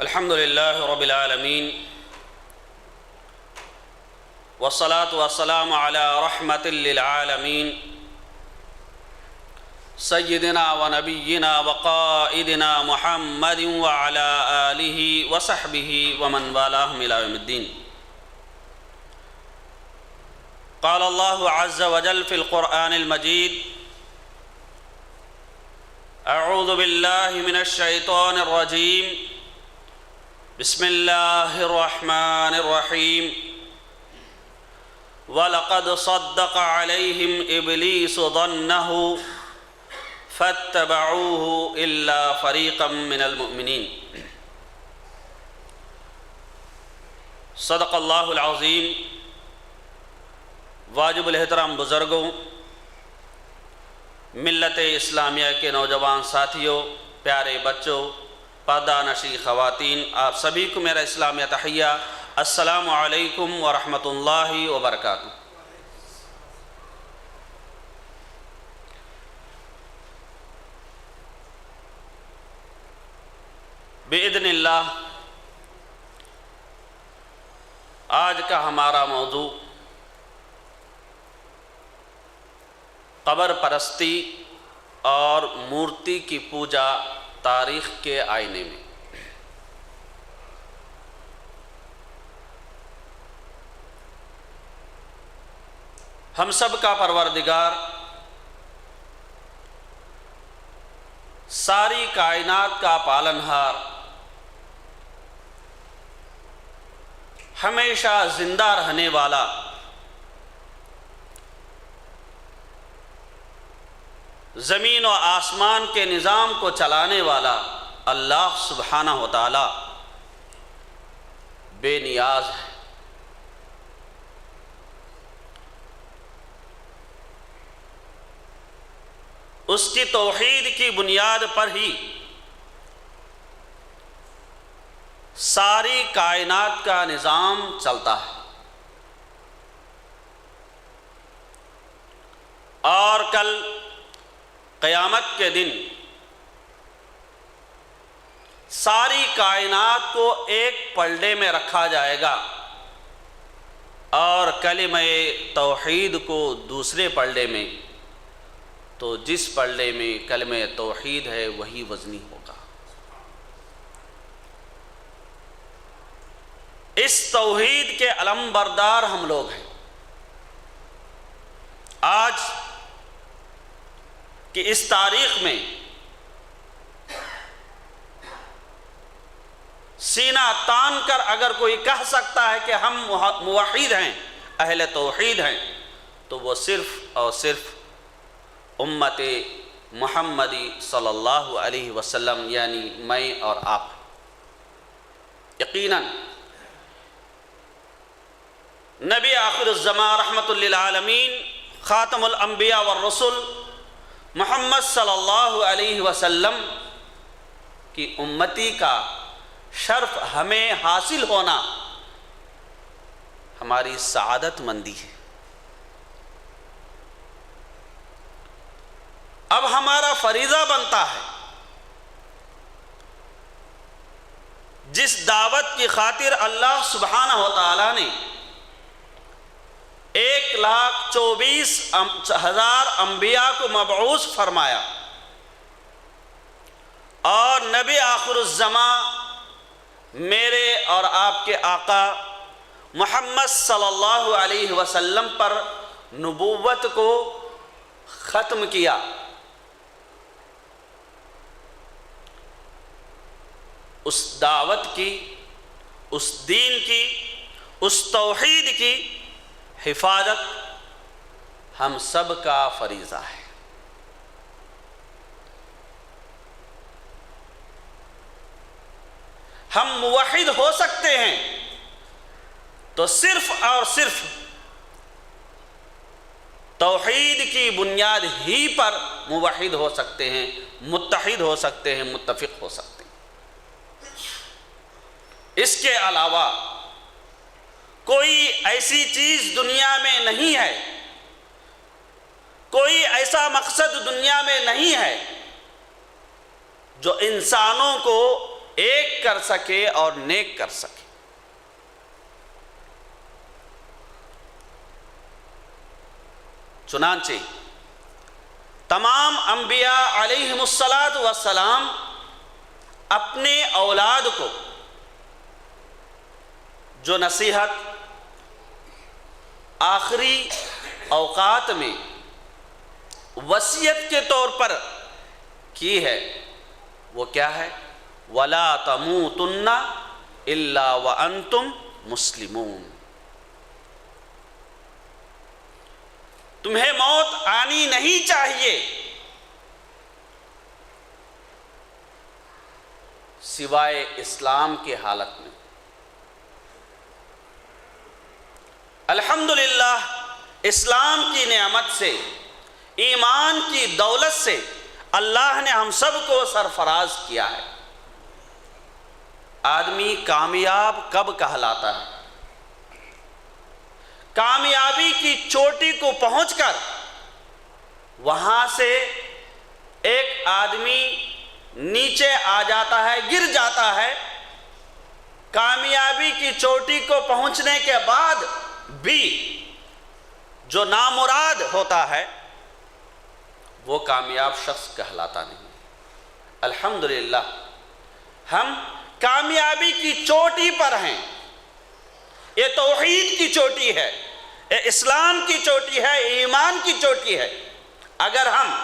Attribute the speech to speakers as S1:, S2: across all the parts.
S1: الحمد لله رب العالمين والصلاة والسلام على رحمة للعالمين سيدنا ونبينا وقائدنا محمد وعلى آله وصحبه ومن والاهم إلى يوم الدين. قال الله عز وجل في القرآن المجيد: أعوذ بالله من الشيطان الرجيم، بسم الله الرحمن الرحيم. وَلَقَدْ صَدَّقَ عَلَيْهِمْ إِبْلِيسُ ظَنَّهُ فَاتَّبَعُوهُ إِلَّا فَرِيقًا مِّنَ الْمُؤْمِنِينَ. صدق اللہ العظیم. واجب الاحترام بزرگوں، ملت اسلامیہ کے نوجوان ساتھیوں، پیارے بچوں، پردہ نشی خواتین، آپ سبھی کو میرا اسلامیہ تحیہ، السلام علیکم ورحمۃ اللہ وبرکاتہ. بإذن اللہ آج کا ہمارا موضوع قبر پرستی اور مورتی کی پوجا تاریخ کے آئینے میں. ہم سب کا پروردگار ساری کائنات کا پالنہار، ہمیشہ زندہ رہنے والا، زمین و آسمان کے نظام کو چلانے والا اللہ سبحانہ و تعالی بے نیاز ہے. اس کی توحید کی بنیاد پر ہی ساری کائنات کا نظام چلتا ہے، اور کل قیامت کے دن ساری کائنات کو ایک پلڑے میں رکھا جائے گا اور کلمہ توحید کو دوسرے پلڑے میں. تو جس پلڑے میں کلمہ توحید ہے وہی وزنی ہوگا. اس توحید کے علم بردار ہم لوگ ہیں. آج کہ اس تاریخ میں سینہ تان کر اگر کوئی کہہ سکتا ہے کہ ہم موحد ہیں، اہل توحید ہیں، تو وہ صرف اور صرف امت محمدی صلی اللہ علیہ وسلم یعنی میں اور آپ. یقیناً نبی آخر الزمان رحمت للعالمین خاتم الانبیاء والرسل محمد صلی اللہ علیہ وسلم کی امتی کا شرف ہمیں حاصل ہونا ہماری سعادت مندی ہے. اب ہمارا فریضہ بنتا ہے جس دعوت کی خاطر اللہ سبحانہ و تعالیٰ نے 1,24,000 انبیاء کو مبعوث فرمایا، اور نبی آخر الزمان میرے اور آپ کے آقا محمد صلی اللہ علیہ وسلم پر نبوت کو ختم کیا. اس دعوت کی، اس دین کی، اس توحید کی حفاظت ہم سب کا فریضہ ہے. ہم موحد ہو سکتے ہیں تو صرف اور صرف توحید کی بنیاد ہی پر موحد ہو سکتے ہیں، متحد ہو سکتے ہیں، متفق ہو سکتے ہیں. اس کے علاوہ کوئی ایسی چیز دنیا میں نہیں ہے، کوئی ایسا مقصد دنیا میں نہیں ہے جو انسانوں کو ایک کر سکے اور نیک کر سکے۔ چنانچہ تمام انبیاء علیہم السلام اپنے اولاد کو جو نصیحت آخری اوقات میں وصیت کے طور پر کی ہے وہ کیا ہے؟ وَلَا تَمُوتُنَّ إِلَّا وَأَنْتُمْ مُسْلِمُونَ، تمہیں موت آنی نہیں چاہیے سوائے اسلام کی حالت میں۔ الحمدللہ اسلام کی نعمت سے، ایمان کی دولت سے اللہ نے ہم سب کو سرفراز کیا ہے۔ آدمی کامیاب کب کہلاتا ہے؟ کامیابی کی چوٹی کو پہنچ کر وہاں سے ایک آدمی نیچے آ جاتا ہے، گر جاتا ہے۔ کامیابی کی چوٹی کو پہنچنے کے بعد بھی جو نامراد ہوتا ہے وہ کامیاب شخص کہلاتا نہیں۔ الحمدللہ ہم کامیابی کی چوٹی پر ہیں۔ یہ توحید کی چوٹی ہے، یہ اسلام کی چوٹی ہے، ایمان کی چوٹی ہے۔ اگر ہم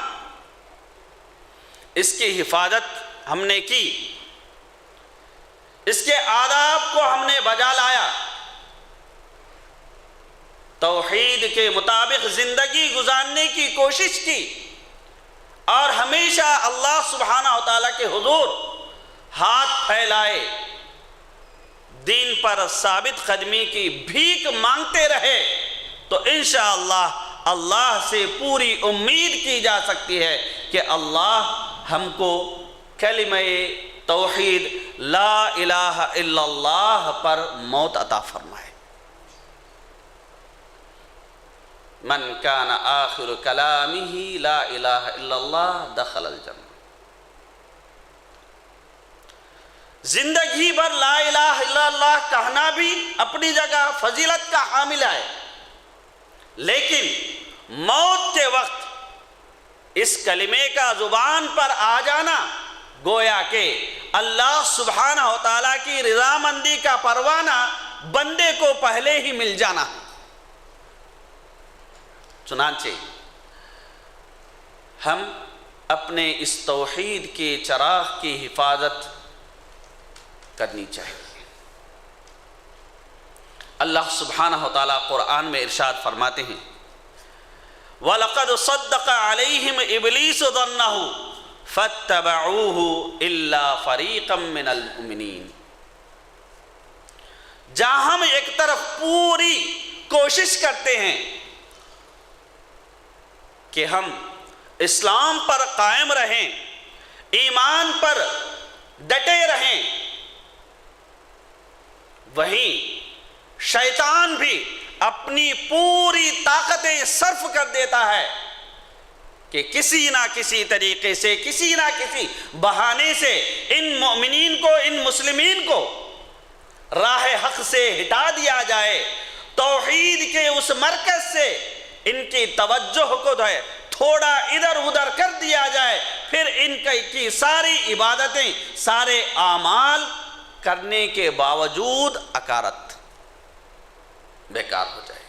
S1: اس کی حفاظت ہم نے کی، اس کے آداب کو ہم نے بجا لایا، توحید کے مطابق زندگی گزارنے کی کوشش کی اور ہمیشہ اللہ سبحانہ وتعالیٰ کے حضور ہاتھ پھیلائے، دین پر ثابت قدمی کی بھیک مانگتے رہے، تو انشاءاللہ اللہ سے پوری امید کی جا سکتی ہے کہ اللہ ہم کو کلمہ توحید لا الہ الا اللہ پر موت عطا فرمائے۔ من کان آخر کلامہ لا الہ الا اللہ دخل الجنہ۔ زندگی بھر لا الہ الا اللہ کہنا بھی اپنی جگہ فضیلت کا حامل ہے، لیکن موت کے وقت اس کلمے کا زبان پر آ جانا گویا کہ اللہ سبحانہ وتعالیٰ کی رضامندی کا پروانہ بندے کو پہلے ہی مل جانا۔ چنانچہ ہم اپنے اس توحید کے چراغ کی حفاظت کرنی چاہیے۔ اللہ سبحانہ وتعالیٰ قرآن میں ارشاد فرماتے ہیں وَلَقَدْ صَدَّقَ عَلَيْهِمْ إِبْلِيسُ ظَنَّهُ فَاتَّبَعُوهُ إِلَّا فَرِيقًا مِّنَ الْمُؤْمِنِينَ۔ جہاں ہم ایک طرف پوری کوشش کرتے ہیں کہ ہم اسلام پر قائم رہیں، ایمان پر ڈٹے رہیں، وہیں شیطان بھی اپنی پوری طاقتیں صرف کر دیتا ہے کہ کسی نہ کسی طریقے سے، کسی نہ کسی بہانے سے ان مومنین کو، ان مسلمین کو راہ حق سے ہٹا دیا جائے، توحید کے اس مرکز سے ان کی توجہ کو تھوڑا ادھر ادھر کر دیا جائے، پھر ان کی ساری عبادتیں، سارے اعمال کرنے کے باوجود اکارت بیکار ہو جائے۔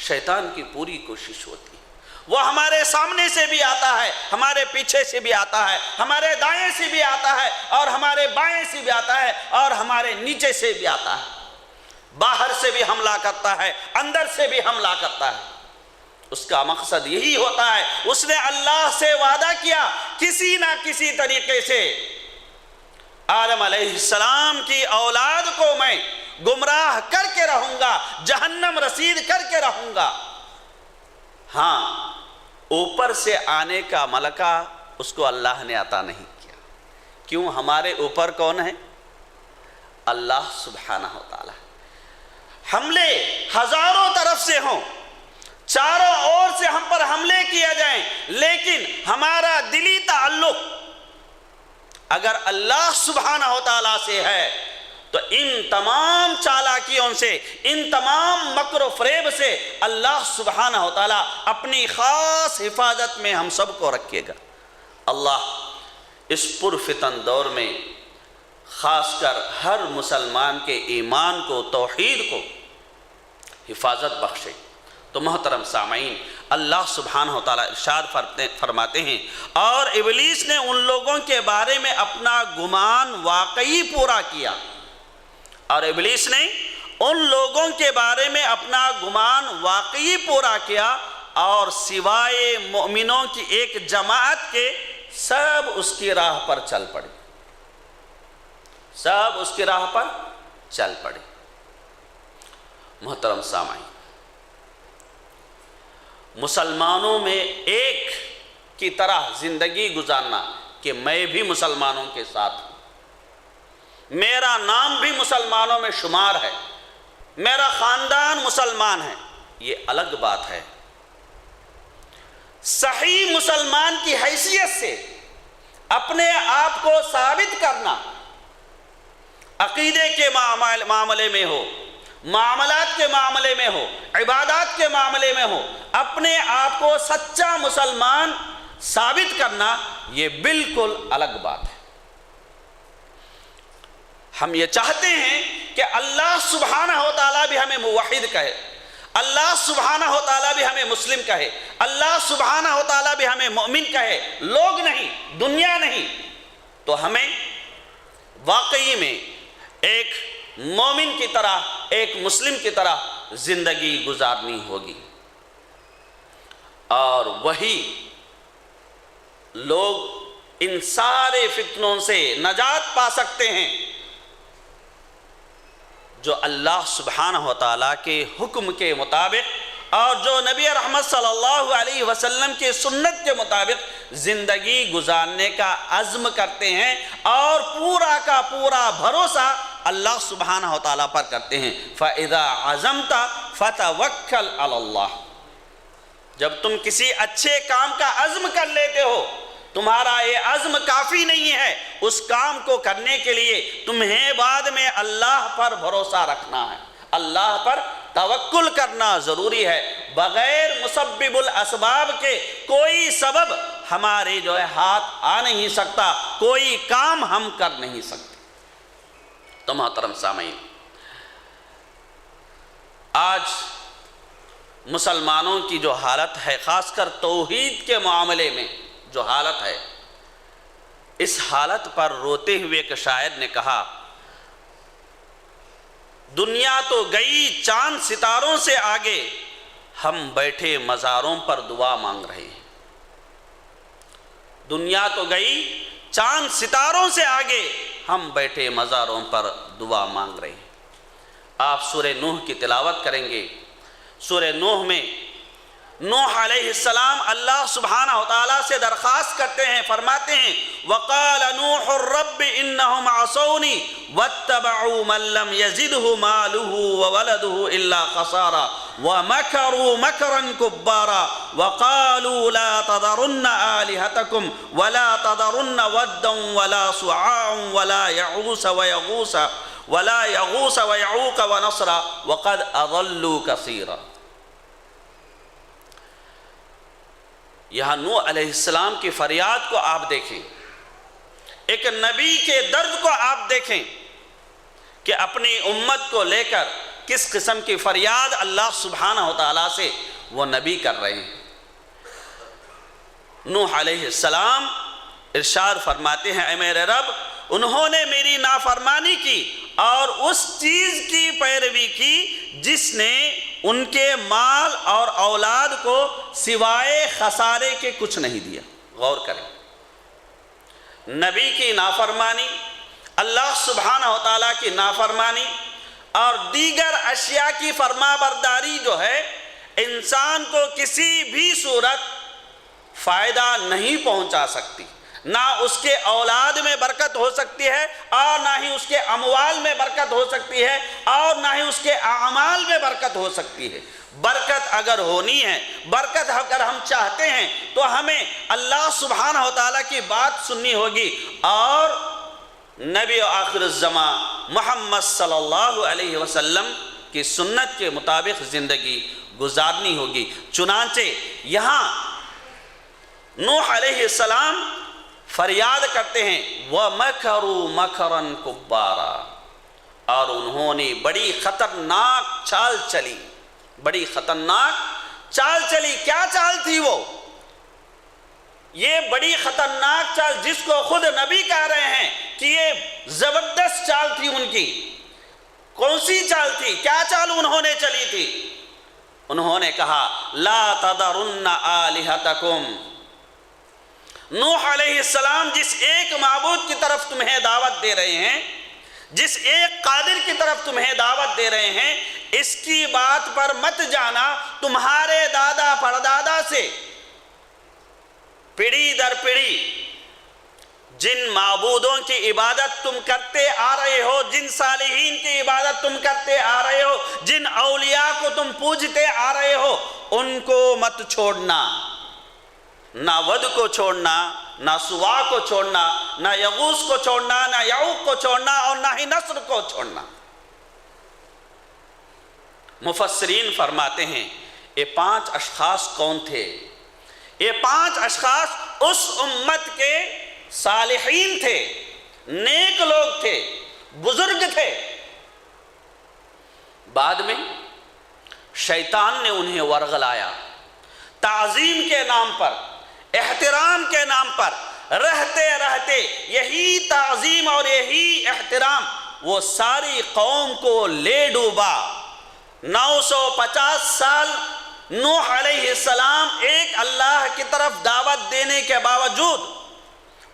S1: شیطان کی پوری کوشش ہوتی ہے، وہ ہمارے سامنے سے بھی آتا ہے، ہمارے پیچھے سے بھی آتا ہے، ہمارے دائیں سے بھی آتا ہے اور ہمارے بائیں سے بھی آتا ہے اور ہمارے نیچے سے بھی آتا ہے، باہر سے بھی حملہ کرتا ہے، اندر سے بھی حملہ کرتا ہے۔ اس کا مقصد یہی ہوتا ہے، اس نے اللہ سے وعدہ کیا کسی نہ کسی طریقے سے آدم علیہ السلام کی اولاد کو میں گمراہ کر کے رہوں گا، جہنم رسید کر کے رہوں گا۔ ہاں، اوپر سے آنے کا ملکہ اس کو اللہ نے عطا نہیں کیا۔ کیوں؟ ہمارے اوپر کون ہے؟ اللہ سبحانہ وتعالی۔ حملے ہزاروں طرف سے ہوں، چاروں اور سے ہم پر حملے کیے جائیں، لیکن ہمارا دلی تعلق اگر اللہ سبحانہ و تعالیٰ سے ہے تو ان تمام چالاکیوں سے، ان تمام مکر و فریب سے اللہ سبحانہ و تعالیٰ اپنی خاص حفاظت میں ہم سب کو رکھے گا۔ اللہ اس پرفتن دور میں خاص کر ہر مسلمان کے ایمان کو، توحید کو حفاظت بخشے۔ تو محترم سامعین، اللہ سبحانہ و تعالیٰ ارشاد فرماتے ہیں، اور ابلیس نے ان لوگوں کے بارے میں اپنا گمان واقعی پورا کیا، اور ابلیس نے ان لوگوں کے بارے میں اپنا گمان واقعی پورا کیا، اور سوائے مومنوں کی ایک جماعت کے سب اس کی راہ پر چل پڑے، سب اس کی راہ پر چل پڑے۔ محترم سامعین، مسلمانوں میں ایک کی طرح زندگی گزارنا کہ میں بھی مسلمانوں کے ساتھ ہوں، میرا نام بھی مسلمانوں میں شمار ہے، میرا خاندان مسلمان ہے، یہ الگ بات ہے۔ صحیح مسلمان کی حیثیت سے اپنے آپ کو ثابت کرنا، عقیدے کے معاملے میں ہو، معاملات کے معاملے میں ہو، عبادات کے معاملے میں ہو، اپنے آپ کو سچا مسلمان ثابت کرنا، یہ بالکل الگ بات ہے۔ ہم یہ چاہتے ہیں کہ اللہ سبحانہ و تعالیٰ بھی ہمیں موحد کہے، اللہ سبحانہ و تعالیٰ بھی ہمیں مسلم کہے، اللہ سبحانہ و تعالیٰ بھی ہمیں مومن کہے، لوگ نہیں، دنیا نہیں۔ تو ہمیں واقعی میں ایک مومن کی طرح، ایک مسلم کی طرح زندگی گزارنی ہوگی، اور وہی لوگ ان سارے فتنوں سے نجات پا سکتے ہیں جو اللہ سبحانہ و تعالیٰ کے حکم کے مطابق اور جو نبی رحمت صلی اللہ علیہ وسلم کے سنت کے مطابق زندگی گزارنے کا عزم کرتے ہیں، اور پورا کا پورا بھروسہ اللہ سبحانہ و تعالیٰ پر کرتے ہیں۔ فَإِذَا عَزَمْتَ فَتَوَكَّلْ عَلَى اللَّهِ، جب تم کسی اچھے کام کا عزم کر لیتے ہو، تمہارا یہ عزم کافی نہیں ہے، اس کام کو کرنے کے لیے تمہیں بعد میں اللہ پر بھروسہ رکھنا ہے، اللہ پر توکل کرنا ضروری ہے۔ بغیر مسبب الاسباب کے کوئی سبب ہمارے جو ہے ہاتھ آ نہیں سکتا، کوئی کام ہم کر نہیں سکتے۔ تو محترم سامعین، آج مسلمانوں کی جو حالت ہے، خاص کر توحید کے معاملے میں جو حالت ہے، اس حالت پر روتے ہوئے ایک شاعر نے کہا، دنیا تو گئی چاند ستاروں سے آگے، ہم بیٹھے مزاروں پر دعا مانگ رہے ہیں۔ دنیا تو گئی چاند ستاروں سے آگے، ہم بیٹھے مزاروں پر دعا مانگ رہے ہیں۔ آپ سورہ نوح کی تلاوت کریں گے۔ سورہ نوح میں نوح علیہ السلام اللہ سبحانہ و تعالیٰ سے درخواست کرتے ہیں، فرماتے ہیں وَقَالَ نُوحُ الرَّبِّ إِنَّهُمْ عَصَوْنِي وَاتَّبَعُوا مَن لَّمْ يَزِدْهُ مَالُهُ وَوَلَدُهُ إِلَّا خَسَارًا وَمَكَرُوا مَكْرًا كُبَّارًا وَقَالُوا لَا تَذَرُنَّ آلِهَتَكُمْ وَلَا تَذَرُنَّ وَدًّا وَلَا سُوَاعًا وَلَا يَغُوثَ وَيَعُوقَ وَنَصْرًا وَقَدْ أَضَلُّوا كَثِيرًا۔ یہاں نوح علیہ السلام کی فریاد کو آپ دیکھیں، ایک نبی کے درد کو آپ دیکھیں کہ اپنی امت کو لے کر کس قسم کی فریاد اللہ سبحانہ و تعالیٰ سے وہ نبی کر رہے ہیں۔ نوح علیہ السلام ارشاد فرماتے ہیں، اے میرے رب، انہوں نے میری نافرمانی کی اور اس چیز کی پیروی کی جس نے ان کے مال اور اولاد کو سوائے خسارے کے کچھ نہیں دیا۔ غور کریں، نبی کی نافرمانی، اللہ سبحانہ و تعالیٰ کی نافرمانی اور دیگر اشیاء کی فرما برداری جو ہے انسان کو کسی بھی صورت فائدہ نہیں پہنچا سکتی۔ نہ اس کے اولاد میں برکت ہو سکتی ہے، اور نہ ہی اس کے اموال میں برکت ہو سکتی ہے، اور نہ ہی اس کے اعمال میں برکت ہو سکتی ہے۔ برکت اگر ہونی ہے، برکت اگر ہم چاہتے ہیں تو ہمیں اللہ سبحانہ و تعالیٰ کی بات سننی ہوگی اور نبی آخر الزمان محمد صلی اللہ علیہ وسلم کی سنت کے مطابق زندگی گزارنی ہوگی۔ چنانچہ یہاں نوح علیہ السلام فریاد کرتے ہیں وَمَكَرُوا مَكْرًا كُبَّارًا، اور انہوں نے بڑی خطرناک چال چلی، بڑی خطرناک چال چلی۔ کیا چال تھی وہ؟ یہ بڑی خطرناک چال جس کو خود نبی کہہ رہے ہیں کہ یہ زبردست چال تھی ان کی۔ کون سی چال تھی؟ کیا چال انہوں نے چلی تھی؟ انہوں نے کہا لا تذرن آلہتکم، نوح علیہ السلام جس ایک معبود کی طرف تمہیں دعوت دے رہے ہیں، جس ایک قادر کی طرف تمہیں دعوت دے رہے ہیں، اس کی بات پر مت جانا۔ تمہارے دادا پردادا سے پیڑھی در پیڑھی جن معبودوں کی عبادت تم کرتے آ رہے ہو، جن صالحین کی عبادت تم کرتے آ رہے ہو، جن اولیاء کو تم پوجتے آ رہے ہو، ان کو مت چھوڑنا، نہ ود کو چھوڑنا، نہ سوا کو چھوڑنا، نہ یغوث کو چھوڑنا، نہ یعوق کو چھوڑنا، اور نہ ہی نصر کو چھوڑنا۔ مفسرین فرماتے ہیں یہ 5 اشخاص کون تھے؟ یہ 5 اشخاص اس امت کے صالحین تھے، نیک لوگ تھے، بزرگ تھے۔ بعد میں شیطان نے انہیں ورغلایا، تعظیم کے نام پر، احترام کے نام پر، رہتے رہتے یہی تعظیم اور یہی احترام وہ ساری قوم کو لے ڈوبا۔ 950 سال نوح علیہ السلام ایک اللہ کی طرف دعوت دینے کے باوجود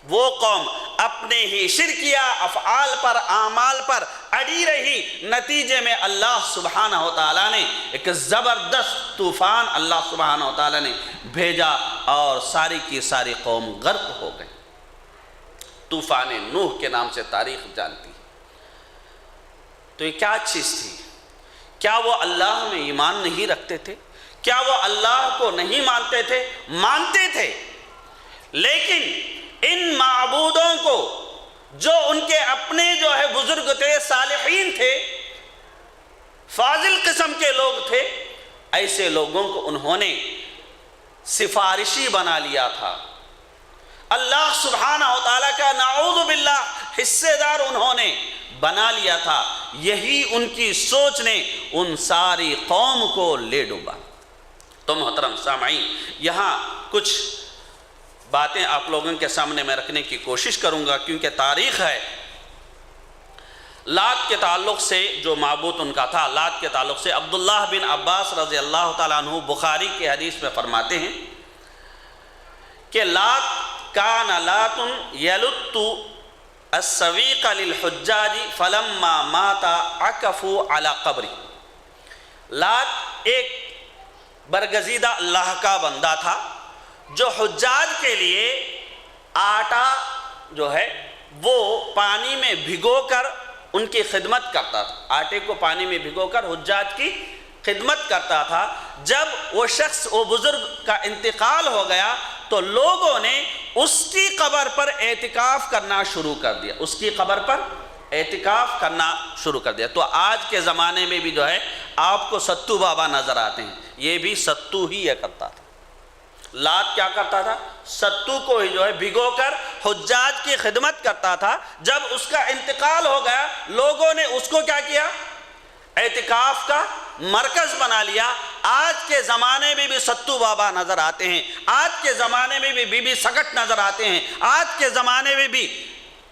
S1: وہ قوم اپنے ہی شرکیہ افعال پر، اعمال پر اڑی رہی۔ نتیجے میں اللہ سبحانہ و تعالیٰ نے ایک زبردست طوفان اللہ سبحانہ و تعالیٰ نے بھیجا اور ساری کی ساری قوم غرق ہو گئی۔ طوفان نوح کے نام سے تاریخ جانتی ہے۔ تو یہ کیا چیز تھی؟ کیا وہ اللہ میں ایمان نہیں رکھتے تھے؟ کیا وہ اللہ کو نہیں مانتے تھے؟ مانتے تھے، لیکن ان معبودوں کو جو ان کے اپنے جو ہے بزرگ تھے، صالحین تھے، فاضل قسم کے لوگ تھے، ایسے لوگوں کو انہوں نے سفارشی بنا لیا تھا۔ اللہ سبحانہ و تعالیٰ کا نعوذ باللہ حصے دار انہوں نے بنا لیا تھا۔ یہی ان کی سوچ نے ان ساری قوم کو لے ڈوبا۔ تو محترم سامعین، یہاں کچھ باتیں آپ لوگوں کے سامنے میں رکھنے کی کوشش کروں گا، کیونکہ تاریخ ہے۔ لات کے تعلق سے جو معبود ان کا تھا، لات کے تعلق سے عبداللہ بن عباس رضی اللہ تعالیٰ عنہ بخاری کے حدیث میں فرماتے ہیں کہ لات کان لات یلت السویق للحجاج فلما مات عکفوا علی قبری۔ لات ایک برگزیدہ اللہ کا بندہ تھا جو حجاج کے لیے آٹا جو ہے وہ پانی میں بھگو کر ان کی خدمت کرتا تھا۔ آٹے کو پانی میں بھگو کر حجاج کی خدمت کرتا تھا۔ جب وہ شخص، وہ بزرگ کا انتقال ہو گیا تو لوگوں نے اس کی قبر پر اعتکاف کرنا شروع کر دیا، اس کی قبر پر اعتکاف کرنا شروع کر دیا۔ تو آج کے زمانے میں بھی جو ہے آپ کو ستو بابا نظر آتے ہیں، یہ بھی ستو ہی یہ کرتا تھا۔ لات کیا کرتا تھا؟ ستو کو ہی جو ہے بھگو کر حجاج کی خدمت کرتا تھا۔ جب اس کا انتقال ہو گیا، لوگوں نے اس کو کیا کیا؟ اعتکاف کا مرکز بنا لیا۔ آج کے زمانے میں بھی ستو بابا نظر آتے ہیں، آج کے زمانے میں بھی بی بی سکٹ نظر آتے ہیں، آج کے زمانے میں بھی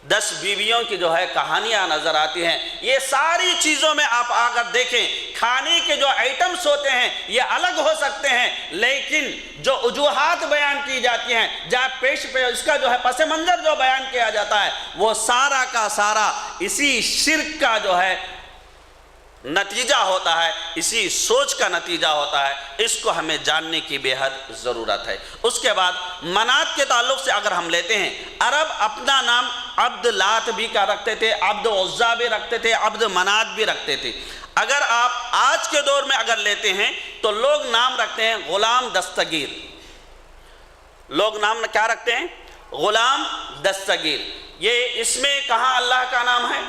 S1: 10 بیویوں کی جو ہے کہانیاں نظر آتی ہیں۔ یہ ساری چیزوں میں آپ اگر دیکھیں، کھانے کے جو آئٹمز ہوتے ہیں یہ الگ ہو سکتے ہیں، لیکن جو وجوہات بیان کی جاتی ہیں، جہاں پیش پہ اس کا جو ہے پس منظر جو بیان کیا جاتا ہے، وہ سارا کا سارا اسی شرک کا جو ہے نتیجہ ہوتا ہے، اسی سوچ کا نتیجہ ہوتا ہے، اس کو ہمیں جاننے کی بے حد ضرورت ہے۔ اس کے بعد منات کے تعلق سے اگر ہم لیتے ہیں، عرب اپنا نام عبد لات بھی کا رکھتے تھے، عبد عزا بھی رکھتے تھے، عبد منات بھی رکھتے تھے۔ اگر آپ آج کے دور میں اگر لیتے ہیں تو لوگ نام رکھتے ہیں غلام دستگیر۔ لوگ نام کیا رکھتے ہیں؟ غلام دستگیر۔ یہ اس میں کہاں اللہ کا نام ہے؟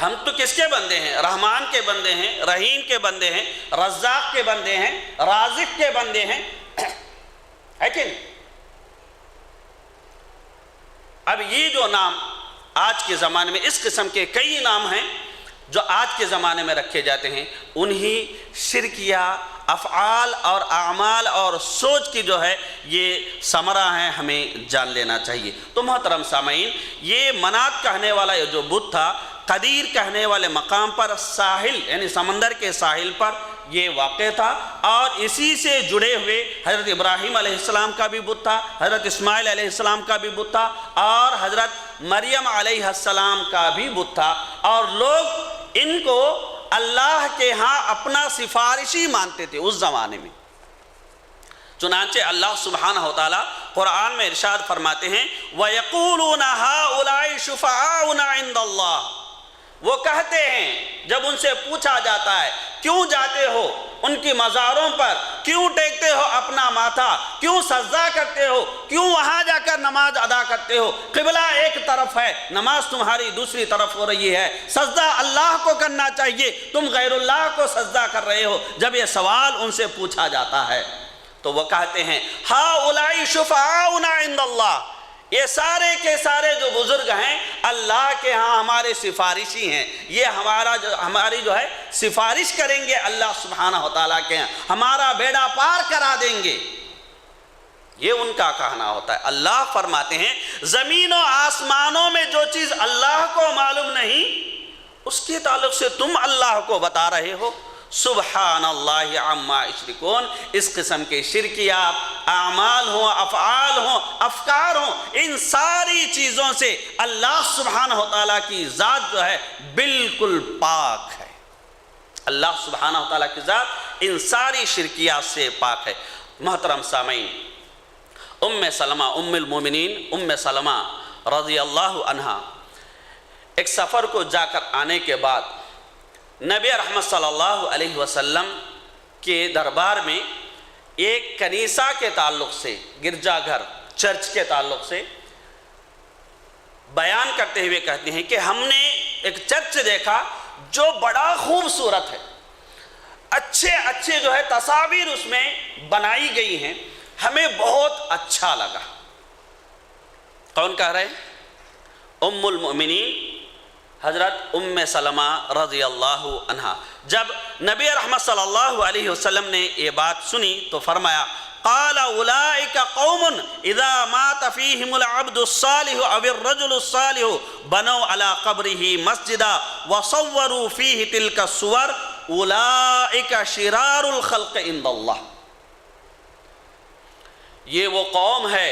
S1: ہم تو کس کے بندے ہیں؟ رحمان کے بندے ہیں، رحیم کے بندے ہیں، رزاق کے بندے ہیں، رازق کے بندے ہیں، ہے کہ نہیں؟ اب یہ جو نام آج کے زمانے میں اس قسم کے کئی نام ہیں جو آج کے زمانے میں رکھے جاتے ہیں، انہی شرکیہ افعال اور اعمال اور سوچ کی جو ہے یہ ثمرہ ہیں، ہمیں جان لینا چاہیے۔ تو محترم سامعین، یہ منات کہنے والا یہ جو بت تھا، قدیر کہنے والے مقام پر ساحل یعنی سمندر کے ساحل پر یہ واقع تھا، اور اسی سے جڑے ہوئے حضرت ابراہیم علیہ السلام کا بھی بت تھا، حضرت اسماعیل علیہ السلام کا بھی بت تھا، اور حضرت مریم علیہ السلام کا بھی بت تھا، اور لوگ ان کو اللہ کے ہاں اپنا سفارشی مانتے تھے اس زمانے میں۔ چنانچہ اللہ سبحانہ وتعالی قرآن میں ارشاد فرماتے ہیں وَيَقُولُونَ هَؤُلَاءِ شُفَعَاؤُنَا عِندَ اللَّهِ، وہ کہتے ہیں جب ان سے پوچھا جاتا ہے کیوں جاتے ہو ان کی مزاروں پر، کیوں ٹیکتے ہو اپنا ماتھا، کیوں سجدہ کرتے ہو، کیوں وہاں جا کر نماز ادا کرتے ہو، قبلہ ایک طرف ہے، نماز تمہاری دوسری طرف ہو رہی ہے، سجدہ اللہ کو کرنا چاہیے، تم غیر اللہ کو سجدہ کر رہے ہو۔ جب یہ سوال ان سے پوچھا جاتا ہے تو وہ کہتے ہیں ہؤلاء شفعاؤنا عند اللہ، یہ سارے کے سارے جو بزرگ ہیں اللہ کے ہاں ہمارے سفارشی ہیں، یہ ہماری جو ہے سفارش کریں گے اللہ سبحانہ وتعالیٰ کے ہاں، ہمارا بیڑا پار کرا دیں گے، یہ ان کا کہنا ہوتا ہے۔ اللہ فرماتے ہیں زمین و آسمانوں میں جو چیز اللہ کو معلوم نہیں اس کے تعلق سے تم اللہ کو بتا رہے ہو، سبحان اللہ عما یشرکون۔ اس قسم کے شرکیات اعمال ہوں، افعال ہوں، افکار ہوں، ان ساری چیزوں سے اللہ سبحانہ وتعالیٰ کی ذات جو ہے بالکل پاک ہے۔ اللہ سبحانہ وتعالیٰ کی ذات ان ساری شرکیات سے پاک ہے۔ محترم سامعین، ام سلمہ ام المومنین ام سلمہ رضی اللہ عنہا ایک سفر کو جا کر آنے کے بعد نبی رحمت صلی اللہ علیہ وسلم کے دربار میں ایک کنیسہ کے تعلق سے، گرجا گھر چرچ کے تعلق سے بیان کرتے ہوئے کہتے ہیں کہ ہم نے ایک چرچ دیکھا جو بڑا خوبصورت ہے، اچھے اچھے جو ہے تصاویر اس میں بنائی گئی ہیں، ہمیں بہت اچھا لگا۔ کون کہہ رہے ہیں؟ ام المؤمنین حضرت ام سلمہ رضی اللہ عنہا۔ جب نبی رحمت صلی اللہ علیہ وسلم نے یہ بات سنی تو فرمایا قال اولئک قوم اذا مات فیہم العبد الصالح او الرجل الصالح بنوا علی قبرہ مسجدا وصوروا فیہ تلک الصور اولئک شرار الخلق عند اللہ۔ یہ وہ قوم ہے،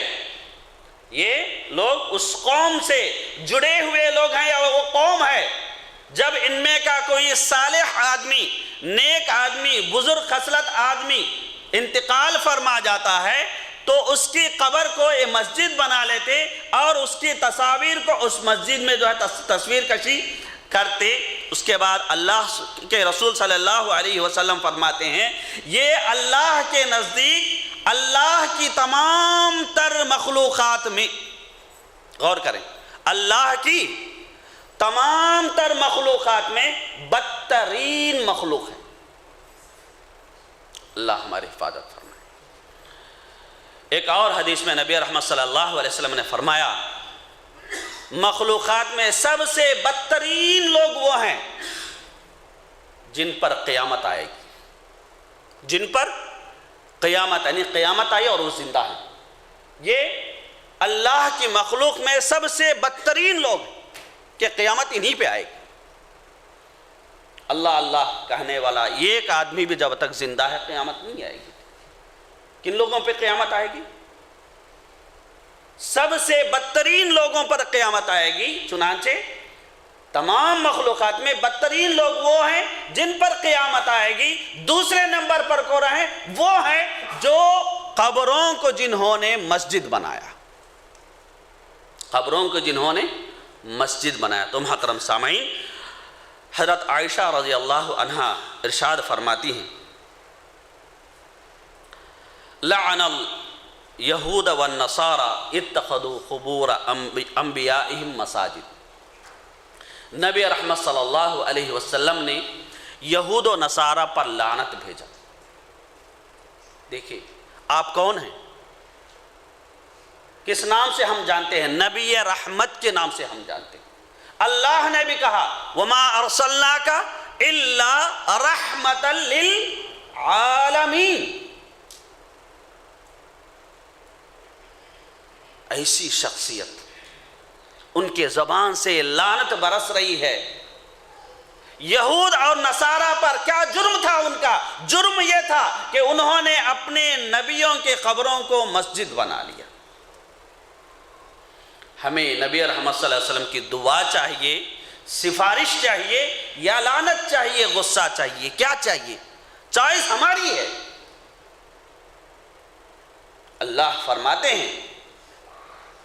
S1: یہ لوگ اس قوم سے جڑے ہوئے لوگ ہیں، یا وہ قوم ہے جب ان میں کا کوئی صالح آدمی، نیک آدمی، بزرگ خصلت آدمی انتقال فرما جاتا ہے تو اس کی قبر کو یہ مسجد بنا لیتے اور اس کی تصاویر کو اس مسجد میں جو ہے تصویر کشی کرتے۔ اس کے بعد اللہ کے رسول صلی اللہ علیہ وسلم فرماتے ہیں یہ اللہ کے نزدیک اللہ کی تمام تر مخلوقات میں، غور کریں، اللہ کی تمام تر مخلوقات میں بدترین مخلوق ہے۔ اللہ ہماری حفاظت فرمائے۔ ایک اور حدیث میں نبی رحمت صلی اللہ علیہ وسلم نے فرمایا مخلوقات میں سب سے بدترین لوگ وہ ہیں جن پر قیامت آئے گی، جن پر قیامت یعنی قیامت آئی اور وہ زندہ ہیں۔ یہ اللہ کی مخلوق میں سب سے بدترین لوگ ہیں کہ قیامت انہی پہ آئے گی۔ اللہ اللہ کہنے والا ایک آدمی بھی جب تک زندہ ہے قیامت نہیں آئے گی۔ کن لوگوں پہ قیامت آئے گی؟ سب سے بدترین لوگوں پر قیامت آئے گی۔ چنانچہ تمام مخلوقات میں بدترین لوگ وہ ہیں جن پر قیامت آئے گی۔ دوسرے نمبر پر کو رہے وہ ہیں جو قبروں کو جنہوں نے مسجد بنایا، قبروں کو جنہوں نے مسجد بنایا۔ تو محترم سامعین، حضرت عائشہ رضی اللہ عنہا ارشاد فرماتی ہیں، لعن الیہود والنصارى اتخذوا قبور انبیائہم مساجد۔ نبی رحمت صلی اللہ علیہ وسلم نے یہود و نصارہ پر لعنت بھیجا۔ دیکھیے آپ کون ہیں، کس نام سے ہم جانتے ہیں؟ نبی رحمت کے نام سے ہم جانتے ہیں۔ اللہ نے بھی کہا وما ارسلناک الا رحمتا للعالمین۔ ایسی شخصیت، ان کے زبان سے لعنت برس رہی ہے۔ یہود اور نصارہ پر کیا جرم تھا؟ ان کا جرم یہ تھا کہ انہوں نے اپنے نبیوں کے قبروں کو مسجد بنا لیا۔ ہمیں نبی رحمت صلی اللہ علیہ وسلم کی دعا چاہیے، سفارش چاہیے، یا لعنت چاہیے، غصہ چاہیے؟ کیا چاہیے؟ چوائس ہماری ہے۔ اللہ فرماتے ہیں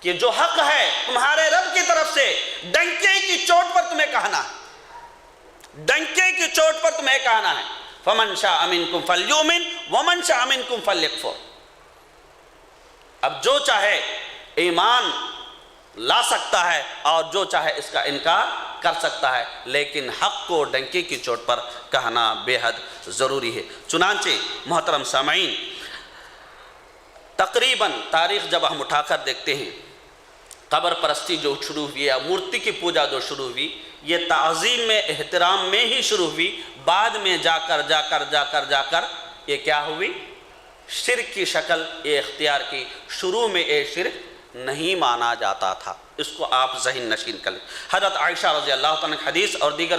S1: کہ جو حق ہے تمہارے رب کی طرف سے ڈنکے کی چوٹ پر تمہیں کہنا ہے، ڈنکے کی چوٹ پر تمہیں کہنا ہے، فمن شاء منکم فلیؤمن ومن شاء منکم فلیکفر۔ اب جو چاہے ایمان لا سکتا ہے اور جو چاہے اس کا انکار کر سکتا ہے، لیکن حق کو ڈنکے کی چوٹ پر کہنا بے حد ضروری ہے۔ چنانچہ محترم سامعین، تقریباً تاریخ جب ہم اٹھا کر دیکھتے ہیں، قبر پرستی جو شروع ہوئی یا مورتی کی پوجا جو شروع ہوئی، یہ تعظیم میں، احترام میں ہی شروع ہوئی۔ بعد میں جا کر یہ کیا ہوئی؟ شرک کی شکل یہ اختیار کی۔ شروع میں یہ شرک نہیں مانا جاتا تھا۔ اس کو آپ ذہن نشین کر لیں۔ حضرت عائشہ رضی اللہ عنہ کی حدیث اور دیگر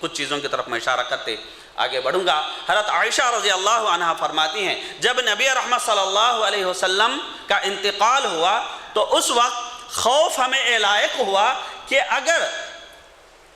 S1: کچھ چیزوں کی طرف میں اشارہ کرتے آگے بڑھوں گا۔ حضرت عائشہ رضی اللہ عنہ فرماتی ہیں، جب نبی رحمت صلی اللہ علیہ وسلم کا انتقال ہوا تو اس وقت خوف ہمیں لاحق ہوا کہ اگر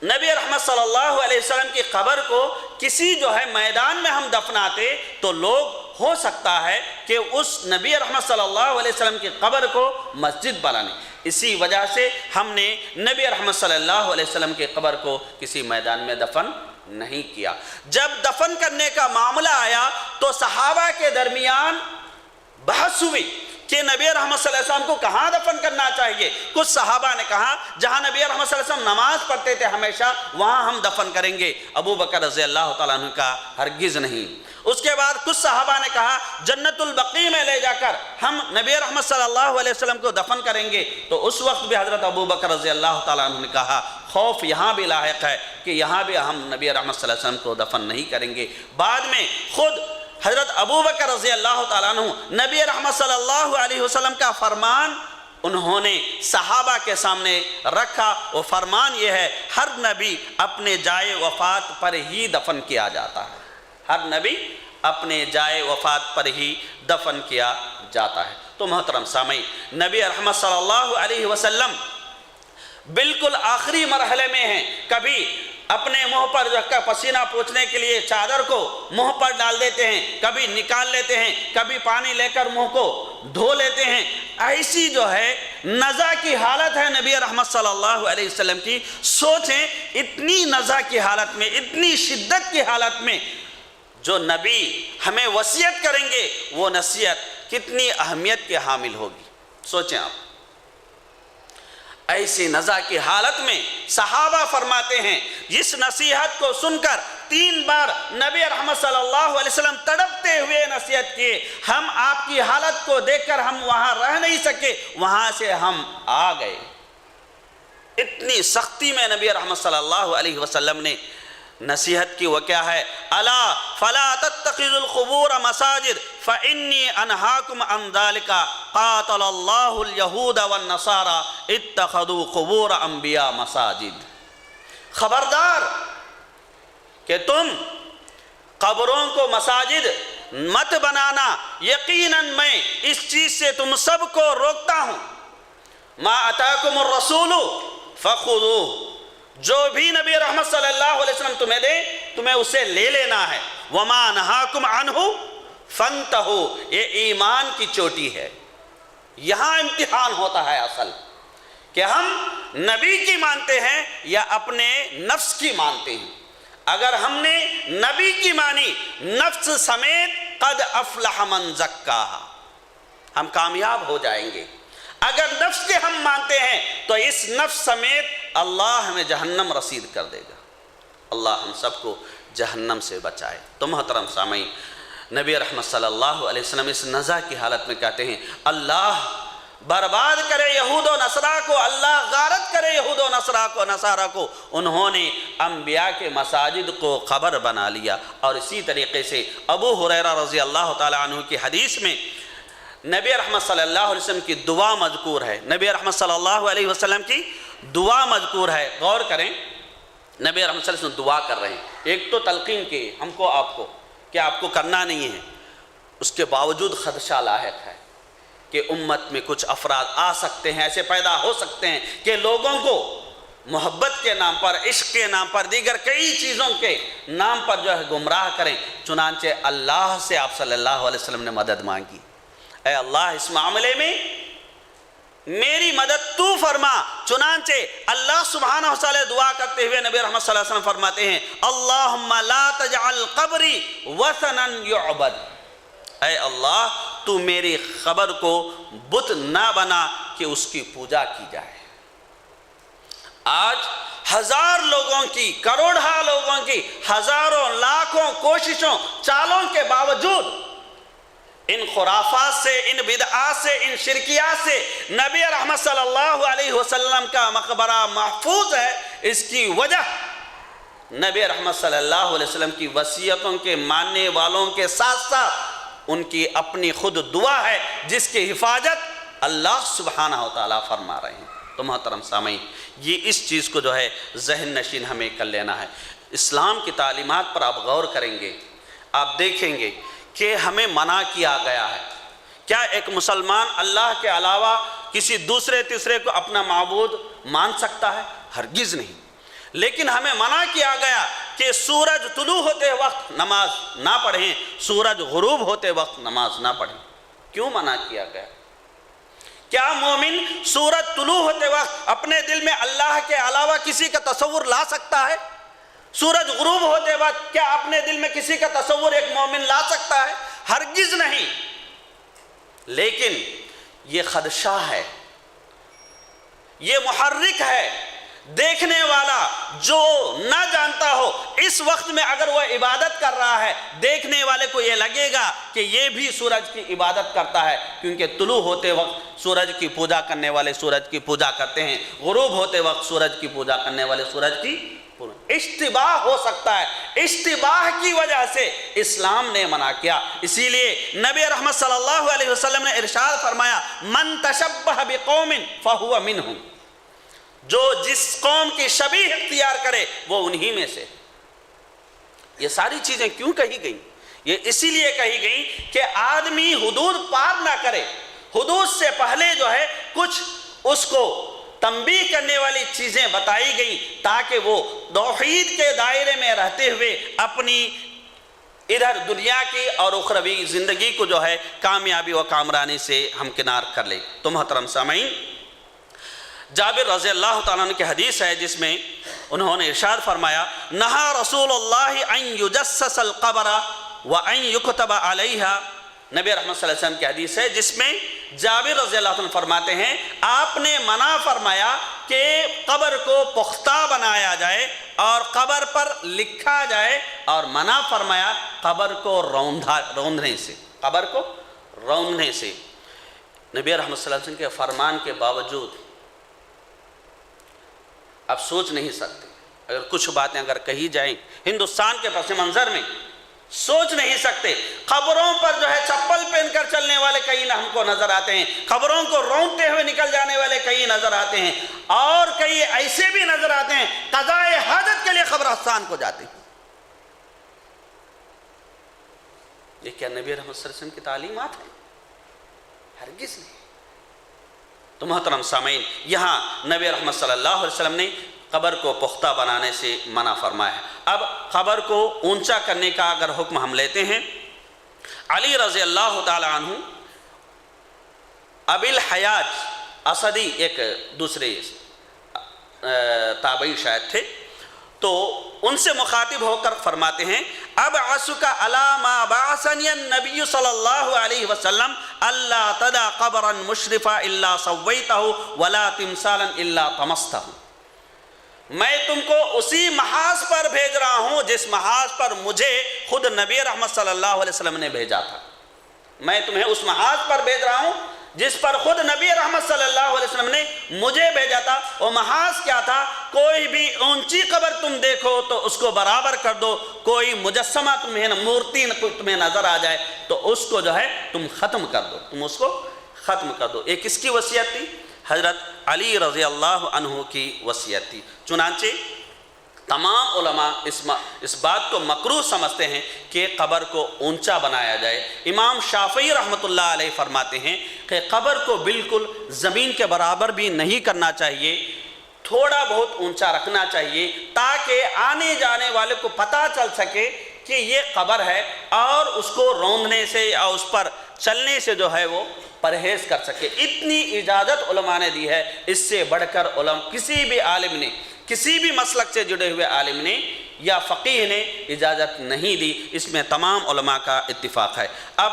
S1: نبی رحمت صلی اللہ علیہ وسلم کی قبر کو کسی میدان میں ہم دفناتے تو لوگ ہو سکتا ہے کہ اس نبی رحمت صلی اللہ علیہ وسلم کی قبر کو مسجد بنانے۔ اسی وجہ سے ہم نے نبی رحمت صلی اللہ علیہ وسلم کی قبر کو کسی میدان میں دفن نہیں کیا۔ جب دفن کرنے کا معاملہ آیا تو صحابہ کے درمیان بحث ہوئی کہ نبی رحمت صلی اللہ علیہ وسلم کو کہاں دفن کرنا چاہیے۔ کچھ صحابہ نے کہا جہاں نبی رحمت صلی اللہ علیہ وسلم نماز پڑھتے تھے ہمیشہ وہاں ہم دفن کریں گے۔ ابو بکر رضی اللہ تعالیٰ عنہ کا ہرگز نہیں۔ اس کے بعد کچھ صحابہ نے کہا جنت البقیع میں لے جا کر ہم نبی رحمت صلی اللہ علیہ وسلم کو دفن کریں گے۔ تو اس وقت بھی حضرت ابو بکر رضی اللہ تعالیٰ عنہ نے کہا خوف یہاں بھی لاحق ہے کہ یہاں بھی ہم نبی رحمت صلی اللہ علیہ وسلم کو دفن نہیں کریں گے۔ بعد میں خود حضرت ابو بکر رضی اللہ تعالیٰ عنہ نبی رحمت صلی اللہ علیہ وسلم کا فرمان انہوں نے صحابہ کے سامنے رکھا۔ وہ فرمان یہ ہے، ہر نبی اپنے جائے وفات پر ہی دفن کیا جاتا ہے، ہر نبی اپنے جائے وفات پر ہی دفن کیا جاتا ہے۔ تو محترم سامعین، نبی رحمت صلی اللہ علیہ وسلم بالکل آخری مرحلے میں ہیں۔ کبھی اپنے منہ پر رکھ کر پسینہ پوچھنے کے لیے چادر کو منہ پر ڈال دیتے ہیں، کبھی نکال لیتے ہیں، کبھی پانی لے کر منہ کو دھو لیتے ہیں۔ ایسی نزع کی حالت ہے نبی رحمت صلی اللہ علیہ وسلم کی۔ سوچیں اتنی نزع کی حالت میں، اتنی شدت کی حالت میں جو نبی ہمیں وصیت کریں گے وہ نصیحت کتنی اہمیت کے حامل ہوگی۔ سوچیں آپ، ایسی نزع کی حالت میں صحابہ فرماتے ہیں جس نصیحت کو سن کر 3 بار نبی رحمت صلی اللہ علیہ وسلم تڑپتے ہوئے نصیحت کیے۔ ہم آپ کی حالت کو دیکھ کر ہم وہاں رہ نہیں سکے، وہاں سے ہم آ گئے۔ اتنی سختی میں نبی رحمت صلی اللہ علیہ وسلم نے نصیحت کی۔ وہ کیا ہے؟ الا فلا تتخذوا القبور مساجد فانی انہاکم عن ذلک قاتل اللہ الیہود والنصارى اتخذوا قبور انبیاء مساجد۔ خبردار کہ تم قبروں کو مساجد مت بنانا، یقیناً میں اس چیز سے تم سب کو روکتا ہوں۔ ما اتاکم الرسول فخذوہ جو بھی نبی رحمت صلی اللہ علیہ وسلم تمہیں دے تمہیں اسے لے لینا ہے. وما نہاکم عنہ فانتہو، یہ ایمان کی چوٹی ہے. یہاں امتحان ہوتا ہے اصل کہ ہم نبی کی مانتے ہیں یا اپنے نفس کی مانتے ہیں. اگر ہم نے نبی کی مانی نفس سمیت قد افلح من زکاہا، ہم کامیاب ہو جائیں گے. اگر نفس کے ہم مانتے ہیں تو اس نفس سمیت اللہ ہمیں جہنم رسید کر دے گا. اللہ ہم سب کو جہنم سے بچائے. تو محترم سامعین، نبی رحمت صلی اللہ علیہ وسلم اس نزع کی حالت میں کہتے ہیں اللہ برباد کرے یہود و نصارہ کو، اللہ غارت کرے یہود و نصارہ کو. انہوں نے انبیاء کے مساجد کو قبر بنا لیا. اور اسی طریقے سے ابو ہریرہ رضی اللہ تعالی عنہ کی حدیث میں نبی رحمت صلی اللہ علیہ وسلم کی دعا مذکور ہے. نبی رحمت صلی اللہ علیہ وسلم کی دعا مذکور ہے. غور کریں، نبی رحمت صلی اللہ علیہ وسلم دعا کر رہے ہیں. ایک تو تلقین کی ہم کو آپ کو کہ آپ کو کرنا نہیں ہے، اس کے باوجود خدشہ لاحق ہے کہ امت میں کچھ افراد آ سکتے ہیں، ایسے پیدا ہو سکتے ہیں کہ لوگوں کو محبت کے نام پر، عشق کے نام پر، دیگر کئی چیزوں کے نام پر جو ہے گمراہ کریں. چنانچہ اللہ سے آپ صلی اللہ علیہ وسلم نے مدد مانگی. اے اللہ اس معاملے میں میری مدد تو فرما. چنانچہ اللہ سبحانہ و تعالی دعا کرتے ہوئے نبی رحمت صلی اللہ علیہ وسلم فرماتے ہیں اللہم لا تجعل قبری وثنا یعبد. اے اللہ تو میری قبر کو بت نہ بنا کہ اس کی پوجا کی جائے. آج ہزار لوگوں کی، کروڑہ لوگوں کی، ہزاروں لاکھوں کوششوں چالوں کے باوجود ان خرافات سے، ان بدعات سے، ان شرکیات سے نبی رحمت صلی اللہ علیہ وسلم کا مقبرہ محفوظ ہے. اس کی وجہ نبی رحمت صلی اللہ علیہ وسلم کی وصیتوں کے ماننے والوں کے ساتھ ساتھ ان کی اپنی خود دعا ہے جس کی حفاظت اللہ سبحانہ و تعالیٰ فرما رہے ہیں. تو محترم سامعین، یہ اس چیز کو جو ہے ذہن نشین ہمیں کر لینا ہے. اسلام کی تعلیمات پر آپ غور کریں گے، آپ دیکھیں گے کہ ہمیں منع کیا گیا ہے. کیا ایک مسلمان اللہ کے علاوہ کسی دوسرے تیسرے کو اپنا معبود مان سکتا ہے؟ ہرگز نہیں. لیکن ہمیں منع کیا گیا کہ سورج طلوع ہوتے وقت نماز نہ پڑھیں، سورج غروب ہوتے وقت نماز نہ پڑھیں. کیوں منع کیا گیا؟ کیا مومن سورج طلوع ہوتے وقت اپنے دل میں اللہ کے علاوہ کسی کا تصور لا سکتا ہے؟ سورج غروب ہوتے وقت کیا اپنے دل میں کسی کا تصور ایک مومن لا سکتا ہے؟ ہرگز نہیں. لیکن یہ خدشہ ہے، یہ محرک ہے. دیکھنے والا جو نہ جانتا ہو اس وقت میں اگر وہ عبادت کر رہا ہے، دیکھنے والے کو یہ لگے گا کہ یہ بھی سورج کی عبادت کرتا ہے، کیونکہ طلوع ہوتے وقت سورج کی پوجا کرنے والے سورج کی پوجا کرتے ہیں، غروب ہوتے وقت سورج کی پوجا کرنے والے سورج کی اشتباہ ہو سکتا ہے. اشتباہ کی وجہ سے اسلام نے منع کیا. اسی لیے نبی رحمت صلی اللہ علیہ وسلم نے ارشاد فرمایا من تشبہ بقوم فہو منہم، جو جس قوم کی شبیہ اختیار کرے وہ انہی میں سے. یہ ساری چیزیں کیوں کہی گئیں؟ یہ اسی لیے کہی گئیں کہ آدمی حدود پار نہ کرے. حدود سے پہلے جو ہے کچھ اس کو تنبیہ کرنے والی چیزیں بتائی گئیں تاکہ وہ توحید کے دائرے میں رہتے ہوئے اپنی ادھر دنیا کی اور اخروی زندگی کو جو ہے کامیابی و کامرانی سے ہمکنار کر لے. تو محترم سامعین، جابر رضی اللہ تعالیٰ عنہ کی حدیث ہے جس میں انہوں نے ارشاد فرمایا نہا رسول اللہ ان یجسس القبر وان یکتب علیہا. نبی رحمت صلی اللہ علیہ وسلم کی حدیث ہے جس میں جابر رضی اللہ عنہ فرماتے ہیں آپ نے منع فرمایا کہ قبر کو پختہ بنایا جائے اور قبر پر لکھا جائے، اور منع فرمایا قبر کو روندنے سے. قبر کو روندنے سے. نبی رحمت صلی اللہ علیہ وسلم کے فرمان کے باوجود آپ سوچ نہیں سکتے، اگر کچھ باتیں اگر کہی جائیں ہندوستان کے پس منظر میں سوچ نہیں سکتے. قبروں پر جو ہے چپل پہن کر چلنے والے کئی ہم کو نظر آتے ہیں، قبروں کو رونتے ہوئے نکل جانے والے کئی نظر آتے ہیں، اور کئی ایسے بھی نظر آتے ہیں قضائے حاجت کے لیے قبرستان کو جاتے ہیں. یہ کیا نبی رحمت صلی اللہ علیہ وسلم کی تعلیمات ہیں؟ ہرگز نہیں. تو محترم سامعین، یہاں نبی رحمت صلی اللہ علیہ وسلم نے قبر کو پختہ بنانے سے منع فرمایا ہے۔ اب قبر کو اونچا کرنے کا اگر حکم ہم لیتے ہیں، علی رضی اللہ تعالی عنہ ابی الحیاج اسدی ایک دوسرے تابعی شاید تھے، تو ان سے مخاطب ہو کر فرماتے ہیں ابعثک علی ما بعثنی النبی صلی اللہ علیہ وسلم الا تدع قبرا مشرفا الا سویتہ ولا تمثالا الا طمستہ، میں تم کو اسی محاذ پر بھیج رہا ہوں جس محاذ پر مجھے خود نبی رحمت صلی اللہ علیہ وسلم نے بھیجا تھا۔ میں تمہیں اس محاذ پر بھیج رہا ہوں جس پر خود نبی رحمت صلی اللہ علیہ وسلم نے مجھے بھیجا تھا۔ وہ محاذ کیا تھا؟ کوئی بھی اونچی قبر تم دیکھو تو اس کو برابر کر دو، کوئی مجسمہ تمہیں مورتی تمہیں نظر آ جائے تو اس کو جو ہے تم ختم کر دو، تم اس کو ختم کر دو۔ یہ کس کی وصیت تھی؟ حضرت علی رضی اللہ عنہ کی وصیت تھی۔ چنانچہ تمام علماء اس بات کو مکروہ سمجھتے ہیں کہ قبر کو اونچا بنایا جائے۔ امام شافعی رحمۃ اللہ علیہ فرماتے ہیں کہ قبر کو بالکل زمین کے برابر بھی نہیں کرنا چاہیے، تھوڑا بہت اونچا رکھنا چاہیے تاکہ آنے جانے والے کو پتہ چل سکے کہ یہ قبر ہے، اور اس کو روندنے سے یا اس پر چلنے سے جو ہے وہ پرہیز کر سکے۔ اتنی اجازت علماء نے دی ہے، اس سے بڑھ کر کسی بھی عالم نے، کسی بھی مسلک سے جڑے ہوئے عالم نے یا فقیہ نے اجازت نہیں دی۔ اس میں تمام علماء کا اتفاق ہے۔ اب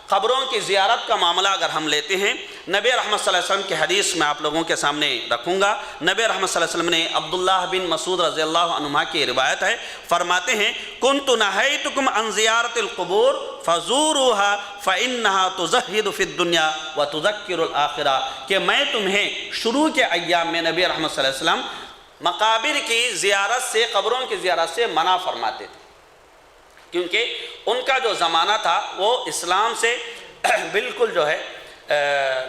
S1: قبروں کی زیارت کا معاملہ اگر ہم لیتے ہیں، نبی رحمت صلی اللہ علیہ وسلم کی حدیث میں آپ لوگوں کے سامنے رکھوں گا۔ نبی رحمت صلی اللہ علیہ وسلم نے عبداللہ بن مسعود رضی اللہ عنہ کی روایت ہے، فرماتے ہیں کنت نہیتکم عن زیارت القبور فزوروها فإنها تزہد فی الدنیا وتذکر الآخرہ، کہ میں تمہیں شروع کے ایام میں نبی رحمت صلی اللہ علیہ وسلم مقابر کی زیارت سے، قبروں کی زیارت سے منع فرماتے تھے، کیونکہ ان کا جو زمانہ تھا وہ اسلام سے بالکل جو ہے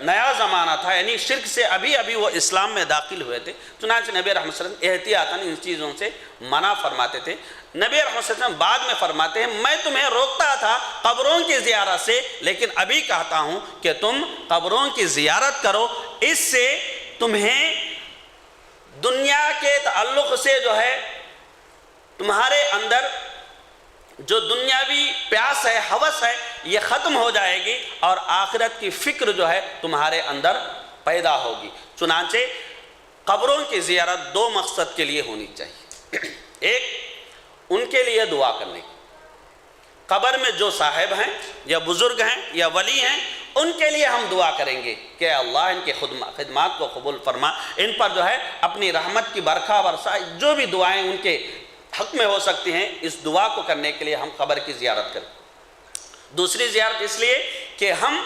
S1: نیا زمانہ تھا، یعنی شرک سے ابھی وہ اسلام میں داخل ہوئے تھے۔ چنانچہ نبی رحمت صلی اللہ علیہ وسلم احتیاطاً ان چیزوں سے منع فرماتے تھے۔ نبی رحمت صلی اللہ علیہ وسلم بعد میں فرماتے ہیں میں تمہیں روکتا تھا قبروں کی زیارت سے، لیکن ابھی کہتا ہوں کہ تم قبروں کی زیارت کرو، اس سے تمہیں دنیا کے تعلق سے جو ہے تمہارے اندر جو دنیاوی پیاس ہے، ہوس ہے، یہ ختم ہو جائے گی اور آخرت کی فکر جو ہے تمہارے اندر پیدا ہوگی۔ چنانچہ قبروں کی زیارت دو مقصد کے لیے ہونی چاہیے۔ ایک، ان کے لیے دعا کرنے کی، قبر میں جو صاحب ہیں یا بزرگ ہیں یا ولی ہیں ان کے لیے ہم دعا کریں گے کہ اللہ ان کے خدمات کو قبول فرما، ان پر جو ہے اپنی رحمت کی برکھا برسا، جو بھی دعائیں ان کے حق میں ہو سکتی ہیں، اس دعا کو کرنے کے لیے ہم قبر کی زیارت کریں۔ دوسری زیارت اس لیے کہ ہم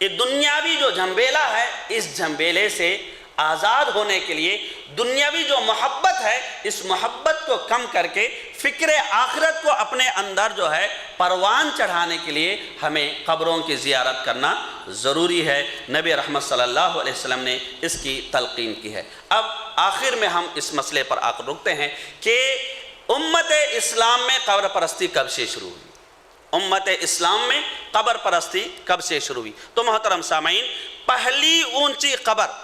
S1: یہ دنیاوی جو جھنبیلا ہے، اس جھنبیلے سے آزاد ہونے کے لیے دنیاوی جو محبت ہے، اس محبت کو کم کر کے فکر آخرت کو اپنے اندر جو ہے پروان چڑھانے کے لیے ہمیں قبروں کی زیارت کرنا ضروری ہے۔ نبی رحمت صلی اللہ علیہ وسلم نے اس کی تلقین کی ہے۔ اب آخر میں ہم اس مسئلے پر آ کر رکتے ہیں کہ امت اسلام میں قبر پرستی کب سے شروع ہوئی؟ امت اسلام میں قبر پرستی کب سے شروع ہوئی؟ تو محترم سامعین، پہلی اونچی قبر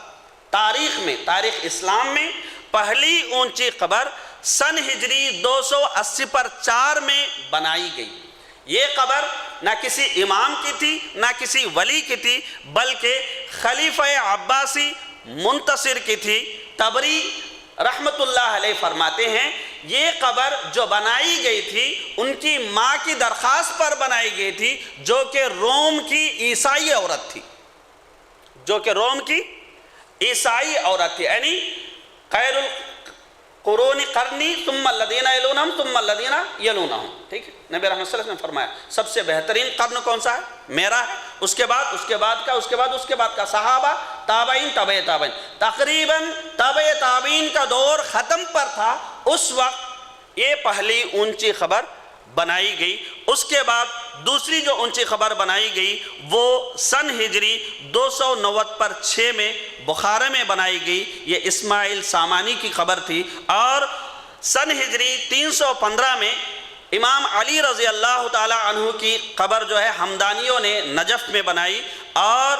S1: تاریخ اسلام میں پہلی اونچی قبر سن ہجری 280 پر 4 میں بنائی گئی۔ یہ قبر نہ کسی امام کی تھی نہ کسی ولی کی تھی، بلکہ خلیفہ عباسی منتصر کی تھی۔ طبری رحمت اللہ علیہ فرماتے ہیں یہ قبر جو بنائی گئی تھی ان کی ماں کی درخواست پر بنائی گئی تھی، جو کہ روم کی عیسائی عورت تھی، عیسائی عورت تھی، یعنی خیر القرون قرنی ثم الذین یلونہم ثم الذین یلونہم، ٹھیک ہے۔ نبی رحمت صلی اللہ علیہ وسلم نے فرمایا سب سے بہترین قرن کون سا ہے؟ میرا ہے، اس کے بعد کا صحابہ، تابعین، تابع تابعین، تقریباً تابع تابعین کا دور ختم پر تھا، اس وقت یہ پہلی اونچی خبر بنائی گئی۔ اس کے بعد دوسری جو اونچی خبر بنائی گئی وہ سن ہجری 290 پر 6 میں بخارا میں بنائی گئی۔ یہ اسماعیل سامانی کی خبر تھی، اور سن ہجری 315 میں امام علی رضی اللہ تعالی عنہ کی قبر جو ہے ہمدانیوں نے نجف میں بنائی، اور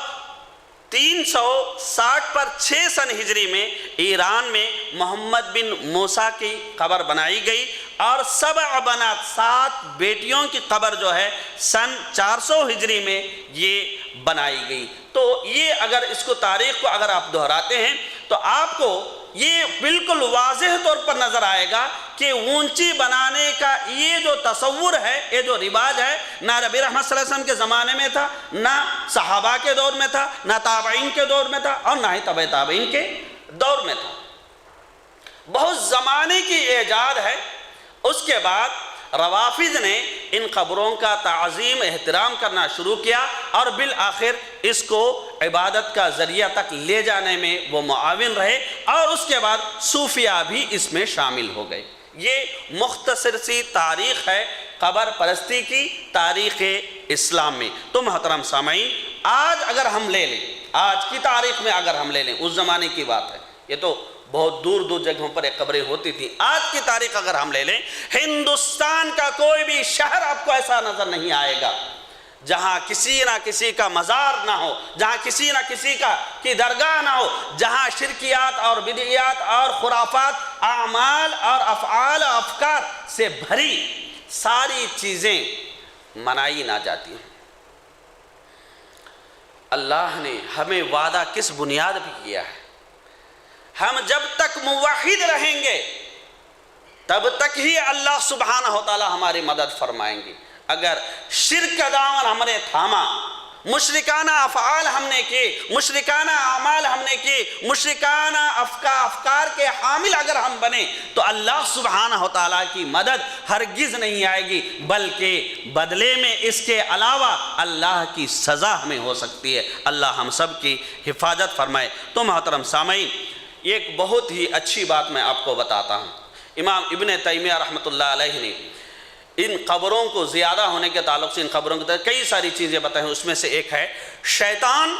S1: 360 پر 6 سن ہجری میں ایران میں محمد بن موسیٰ کی قبر بنائی گئی، اور 7 بنات 7 بیٹیوں کی قبر جو ہے سن 400 ہجری میں یہ بنائی گئی۔ تو یہ اگر اس کو تاریخ کو اگر آپ دہراتے ہیں تو آپ کو یہ بالکل واضح طور پر نظر آئے گا کہ اونچی بنانے کا یہ جو تصور ہے، یہ جو رواج ہے، نہ نبی رحمت صلی اللہ علیہ وسلم کے زمانے میں تھا، نہ صحابہ کے دور میں تھا، نہ تابعین کے دور میں تھا، اور نہ ہی تبع تابعین کے دور میں تھا۔ بہت زمانے کی ایجاد ہے۔ اس کے بعد روافض نے ان قبروں کا تعظیم احترام کرنا شروع کیا، اور بالآخر اس کو عبادت کا ذریعہ تک لے جانے میں وہ معاون رہے، اور اس کے بعد صوفیہ بھی اس میں شامل ہو گئے۔ یہ مختصر سی تاریخ ہے قبر پرستی کی تاریخ اسلام میں۔ تو محترم سامعین، آج اگر ہم لے لیں، آج کی تاریخ میں اگر ہم لے لیں، اس زمانے کی بات ہے، یہ تو بہت دور دور جگہوں پر ایک قبریں ہوتی تھیں، آج کی تاریخ اگر ہم لے لیں، ہندوستان کا کوئی بھی شہر آپ کو ایسا نظر نہیں آئے گا جہاں کسی نہ کسی کا مزار نہ ہو، جہاں کسی نہ کسی کی درگاہ نہ ہو، جہاں شرکیات اور بدعیات اور خرافات، اعمال اور افعال و افکار سے بھری ساری چیزیں منائی نہ جاتی ہیں۔ اللہ نے ہمیں وعدہ کس بنیاد پہ کیا ہے؟ ہم جب تک موحد رہیں گے تب تک ہی اللہ سبحانہ و تعالی ہماری مدد فرمائیں گے۔ اگر شرک کا دامن ہم نے تھاما، مشرکانہ افعال ہم نے کی، مشرکانہ اعمال ہم نے کی، مشرکانہ افکار کے حامل اگر ہم بنے تو اللہ سبحانہ و تعالیٰ کی مدد ہرگز نہیں آئے گی، بلکہ بدلے میں اس کے علاوہ اللہ کی سزا ہمیں ہو سکتی ہے۔ اللہ ہم سب کی حفاظت فرمائے۔ تو محترم سامعین، ایک بہت ہی اچھی بات میں آپ کو بتاتا ہوں۔ امام ابن تیمیہ رحمۃ اللہ علیہ نے ان قبروں کو زیادہ ہونے کے تعلق سے ان قبروں کے تعلق کئی ساری چیزیں بتائیں۔ اس میں سے ایک ہے، شیطان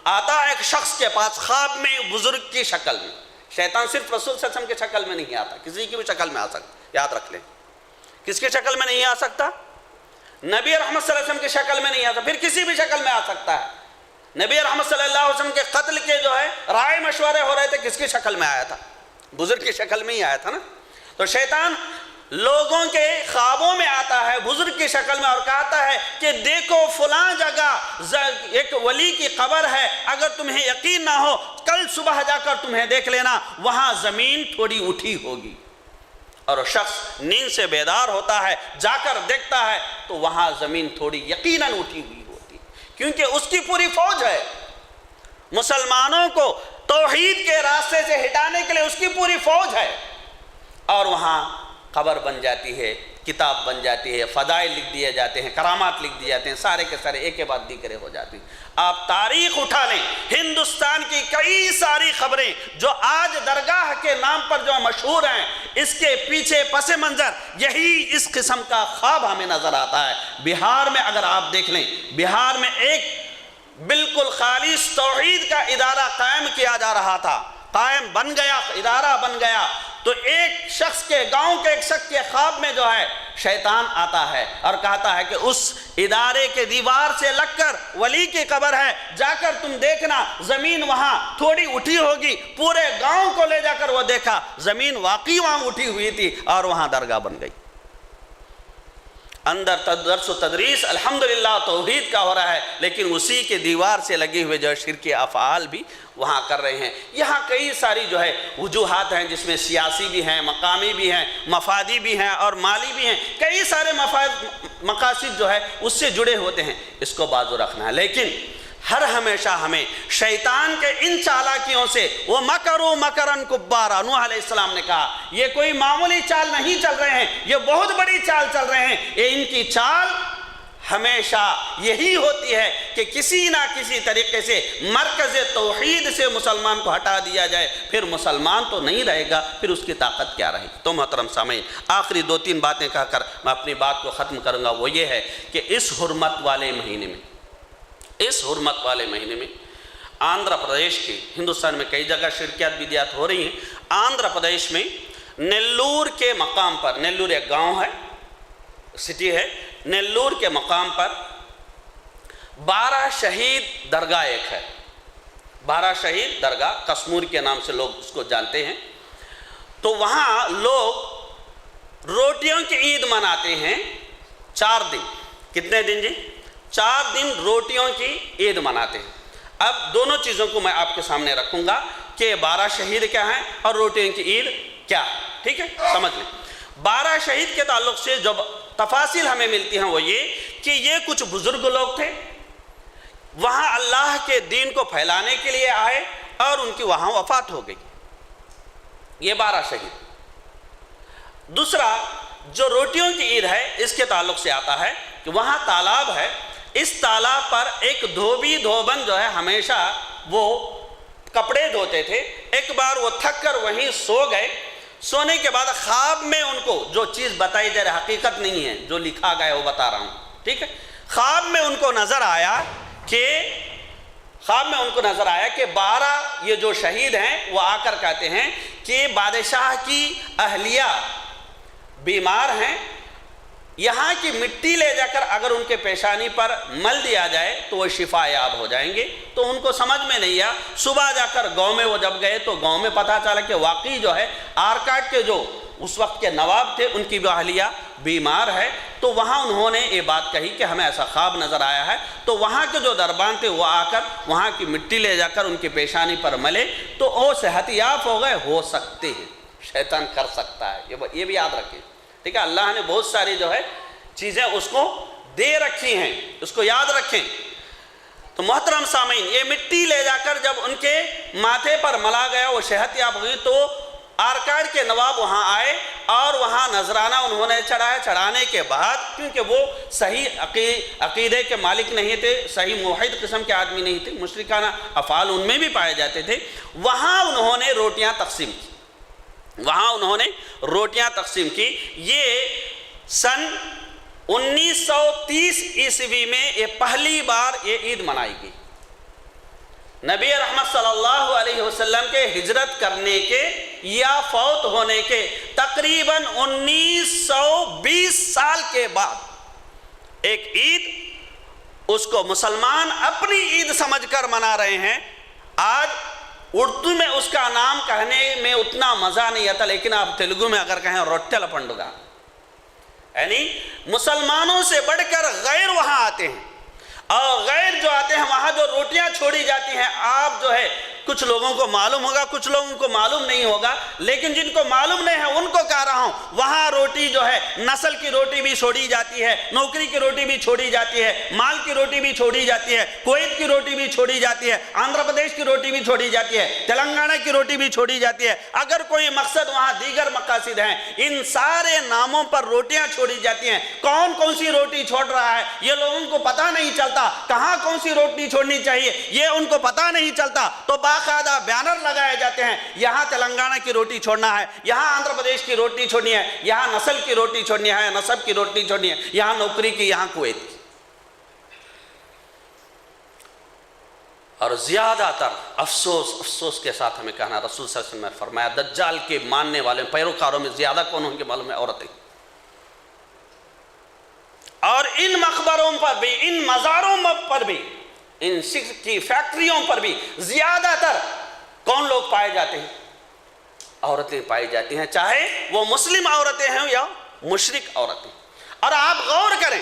S1: آتا ہے ایک شخص کے پاس خواب میں بزرگ کی شکل میں۔ شیطان صرف رسول صلی اللہ علیہ وسلم کی شکل میں نہیں آتا، کسی کی بھی شکل میں آ سکتا، یاد رکھ لیں۔ کس کی شکل میں نہیں آ سکتا؟ نبی رحمت صلی اللہ علیہ وسلم کی شکل میں نہیں آتا، پھر کسی بھی شکل میں آ سکتا ہے۔ نبی رحمت صلی اللہ علیہ وسلم کے قتل کے جو ہے رائے مشورے ہو رہے تھے، کس کی شکل میں آیا تھا؟ بزرگ کی شکل میں ہی آیا تھا نا۔ تو شیطان لوگوں کے خوابوں میں آتا ہے بزرگ کی شکل میں، اور کہتا ہے کہ دیکھو فلاں جگہ ایک ولی کی قبر ہے، اگر تمہیں یقین نہ ہو کل صبح جا کر تمہیں دیکھ لینا، وہاں زمین تھوڑی اٹھی ہوگی۔ اور شخص نیند سے بیدار ہوتا ہے، جا کر دیکھتا ہے تو وہاں زمین تھوڑی یقیناً اٹھی ہوئی ہوتی، کیونکہ اس کی پوری فوج ہے مسلمانوں کو توحید کے راستے سے ہٹانے کے لیے، اس کی پوری فوج ہے، اور وہاں قبر بن جاتی ہے، کتاب بن جاتی ہے، فضائل لکھ دیے جاتے ہیں، کرامات لکھ دیے جاتے ہیں، سارے کے سارے ایک کے بعد دیگرے ہو جاتے ہیں۔ آپ تاریخ اٹھا لیں، ہندوستان کی کئی ساری خبریں جو آج درگاہ کے نام پر جو مشہور ہیں، اس کے پیچھے پس منظر یہی اس قسم کا خواب ہمیں نظر آتا ہے۔ بہار میں اگر آپ دیکھ لیں، بہار میں ایک بالکل خالص توحید کا ادارہ قائم کیا جا رہا تھا، قائم بن گیا، ادارہ بن گیا، تو ایک شخص کے گاؤں کے ایک شخص کے خواب میں جو ہے شیطان آتا ہے اور کہتا ہے کہ اس ادارے کے دیوار سے لگ کر ولی کی قبر ہے، جا کر تم دیکھنا زمین وہاں تھوڑی اٹھی ہوگی۔ پورے گاؤں کو لے جا کر وہ دیکھا، زمین واقعی وہاں اٹھی ہوئی تھی، اور وہاں درگاہ بن گئی۔ اندر درس و تدریس الحمدللہ توحید کا ہو رہا ہے، لیکن اسی کے دیوار سے لگے ہوئے جو شرکی افعال بھی وہاں کر رہے ہیں۔ یہاں کئی ساری جو ہے وجوہات ہیں، جس میں سیاسی بھی ہیں، مقامی بھی ہیں، مفادی بھی ہیں اور مالی بھی ہیں، کئی سارے مقاصد جو ہے اس سے جڑے ہوتے ہیں، اس کو بازو رکھنا ہے۔ لیکن ہر ہمیشہ ہمیں شیطان کے ان چالاکیوں سے، وہ مکروا مکرن کبارا، نوح علیہ السلام نے کہا یہ کوئی معمولی چال نہیں چل رہے ہیں، یہ بہت بڑی چال چل رہے ہیں۔ یہ ان کی چال ہمیشہ یہی ہوتی ہے کہ کسی نہ کسی طریقے سے مرکز توحید سے مسلمان کو ہٹا دیا جائے، پھر مسلمان تو نہیں رہے گا، پھر اس کی طاقت کیا رہے گی۔ تو محترم سامعین، آخری 2-3 باتیں کہہ کر میں اپنی بات کو ختم کروں گا، وہ یہ ہے کہ اس حرمت والے مہینے میں آندھرا پردیش کے، ہندوستان میں کئی جگہ شرکیات بدعات ہو رہی ہیں، آندھرا پردیش میں نیلور کے مقام پر، نیلور ایک گاؤں ہے، سٹی ہے، نیلور کے مقام پر 12 شہید درگاہ ایک ہے، 12 شہید درگاہ کسمور کے نام سے لوگ اس کو جانتے ہیں. تو وہاں لوگ روٹیوں کی عید مناتے ہیں 4 دن. کتنے دن جی؟ 4 دن روٹیوں کی عید مناتے ہیں. اب دونوں چیزوں کو میں آپ کے سامنے رکھوں گا کہ 12 شہید کیا ہیں اور روٹیوں کی عید کیا ہے. ٹھیک ہے، سمجھ لیں. 12 شہید کے تعلق سے جو تفاصیل ہمیں ملتی ہیں وہ یہ کہ یہ کچھ بزرگ لوگ تھے، وہاں اللہ کے دین کو پھیلانے کے لیے آئے اور ان کی وہاں وفات ہو گئی. یہ 12 شہید. دوسرا جو روٹیوں کی عید ہے اس کے تعلق سے آتا ہے کہ وہاں تالاب ہے، اس تالاب پر ایک دھوبی دھوبن جو ہے ہمیشہ وہ کپڑے دھوتے تھے. ایک بار وہ تھک کر وہیں سو گئے. سونے کے بعد خواب میں ان کو جو چیز بتائی جا رہی حقیقت نہیں ہے، جو لکھا گیا ہے وہ بتا رہا ہوں. ٹھیک ہے، خواب میں ان کو نظر آیا کہ 12 یہ جو شہید ہیں وہ آ کر کہتے ہیں کہ بادشاہ کی اہلیہ بیمار ہیں، یہاں کی مٹی لے جا کر اگر ان کے پیشانی پر مل دیا جائے تو وہ شفا یاب ہو جائیں گے. تو ان کو سمجھ میں نہیں آیا. صبح جا کر گاؤں میں وہ جب گئے تو گاؤں میں پتہ چلا کہ واقعی جو ہے آرکاٹ کے جو اس وقت کے نواب تھے ان کی بھی اہلیہ بیمار ہے. تو وہاں انہوں نے یہ بات کہی کہ ہمیں ایسا خواب نظر آیا ہے. تو وہاں کے جو دربان تھے وہ آ کر وہاں کی مٹی لے جا کر ان کی پیشانی پر ملے تو وہ صحت یاب ہو گئے. ہو سکتے ہیں، شیطان کر سکتا ہے، یہ بھی یاد رکھیں. ٹھیک ہے، اللہ نے بہت ساری جو ہے چیزیں اس کو دے رکھی ہیں، اس کو یاد رکھیں. تو محترم سامعین، یہ مٹی لے جا کر جب ان کے ماتھے پر ملا گیا وہ صحت یاب ہوئی تو آرکاڈ کے نواب وہاں آئے اور وہاں نذرانہ انہوں نے چڑھایا. چڑھانے کے بعد کیونکہ وہ صحیح عقیدے کے مالک نہیں تھے، صحیح موحد قسم کے آدمی نہیں تھے، مشرکانہ افعال ان میں بھی پائے جاتے تھے، وہاں انہوں نے روٹیاں تقسیم کی. یہ سن 1930 عیسوی میں یہ پہلی بار یہ عید منائی گئی. نبی رحمت صلی اللہ علیہ وسلم کے ہجرت کرنے کے یا فوت ہونے کے تقریباً 1920 سال کے بعد ایک عید، اس کو مسلمان اپنی عید سمجھ کر منا رہے ہیں. آج اردو میں اس کا نام کہنے میں اتنا مزہ نہیں آتا، لیکن آپ تیلگو میں اگر کہیں روٹل پنڈگا، یعنی مسلمانوں سے بڑھ کر غیر وہاں آتے ہیں، اور غیر جو آتے ہیں وہاں جو روٹیاں چھوڑی جاتی ہیں. آپ جو ہے کچھ لوگوں کو معلوم ہوگا، کچھ لوگوں کو معلوم نہیں ہوگا، لیکن جن کو معلوم نہیں ہے ان کو کہہ رہا ہوں، وہاں روٹی جو ہے نسل کی روٹی بھی چھوڑی جاتی ہے، نوکری کی روٹی بھی چھوڑی جاتی ہے، مال کی روٹی بھی چھوڑی جاتی ہے، کویت کی روٹی بھی چھوڑی جاتی ہے، آندھرا پردیش کی روٹی بھی چھوڑی جاتی ہے، تلنگانہ کی روٹی بھی چھوڑی جاتی ہے. اگر کوئی مقصد وہاں دیگر مقاصد ہیں، ان سارے ناموں پر روٹیاں چھوڑی جاتی ہیں. کون سی روٹی چھوڑ رہا ہے یہ لوگوں کو پتہ نہیں چلتا، کہاں کون سی روٹی چھوڑنی چاہیے یہ ان کو پتہ نہیں چلتا. تو باقاعدہ بیانر لگائے جاتے ہیں، یہاں تلنگانہ کی روٹی چھوڑنا ہے، یہاں آندھرا پردیش کی روٹی چھوڑنی ہے، یہاں نسل کی روٹی چھوڑنی ہے، نسب کی روٹی چھوڑنی ہے، یہاں نوکری کی، یہاں کویت کی. اور زیادہ تر افسوس کے ساتھ ہمیں کہنا، رسول صلی اللہ علیہ وسلم نے فرمایا دجال کے ماننے والے پیروکاروں میں زیادہ کون ہوں گے معلوم ہے؟ عورتیں. اور ان مقبروں پر بھی، ان مزاروں پر بھی، ان شرک کی فیکٹریوں پر بھی زیادہ تر کون لوگ پائے جاتے ہیں؟ عورتیں پائی جاتی ہیں، چاہے وہ مسلم عورتیں ہیں یا مشرک عورتیں. اور آپ غور کریں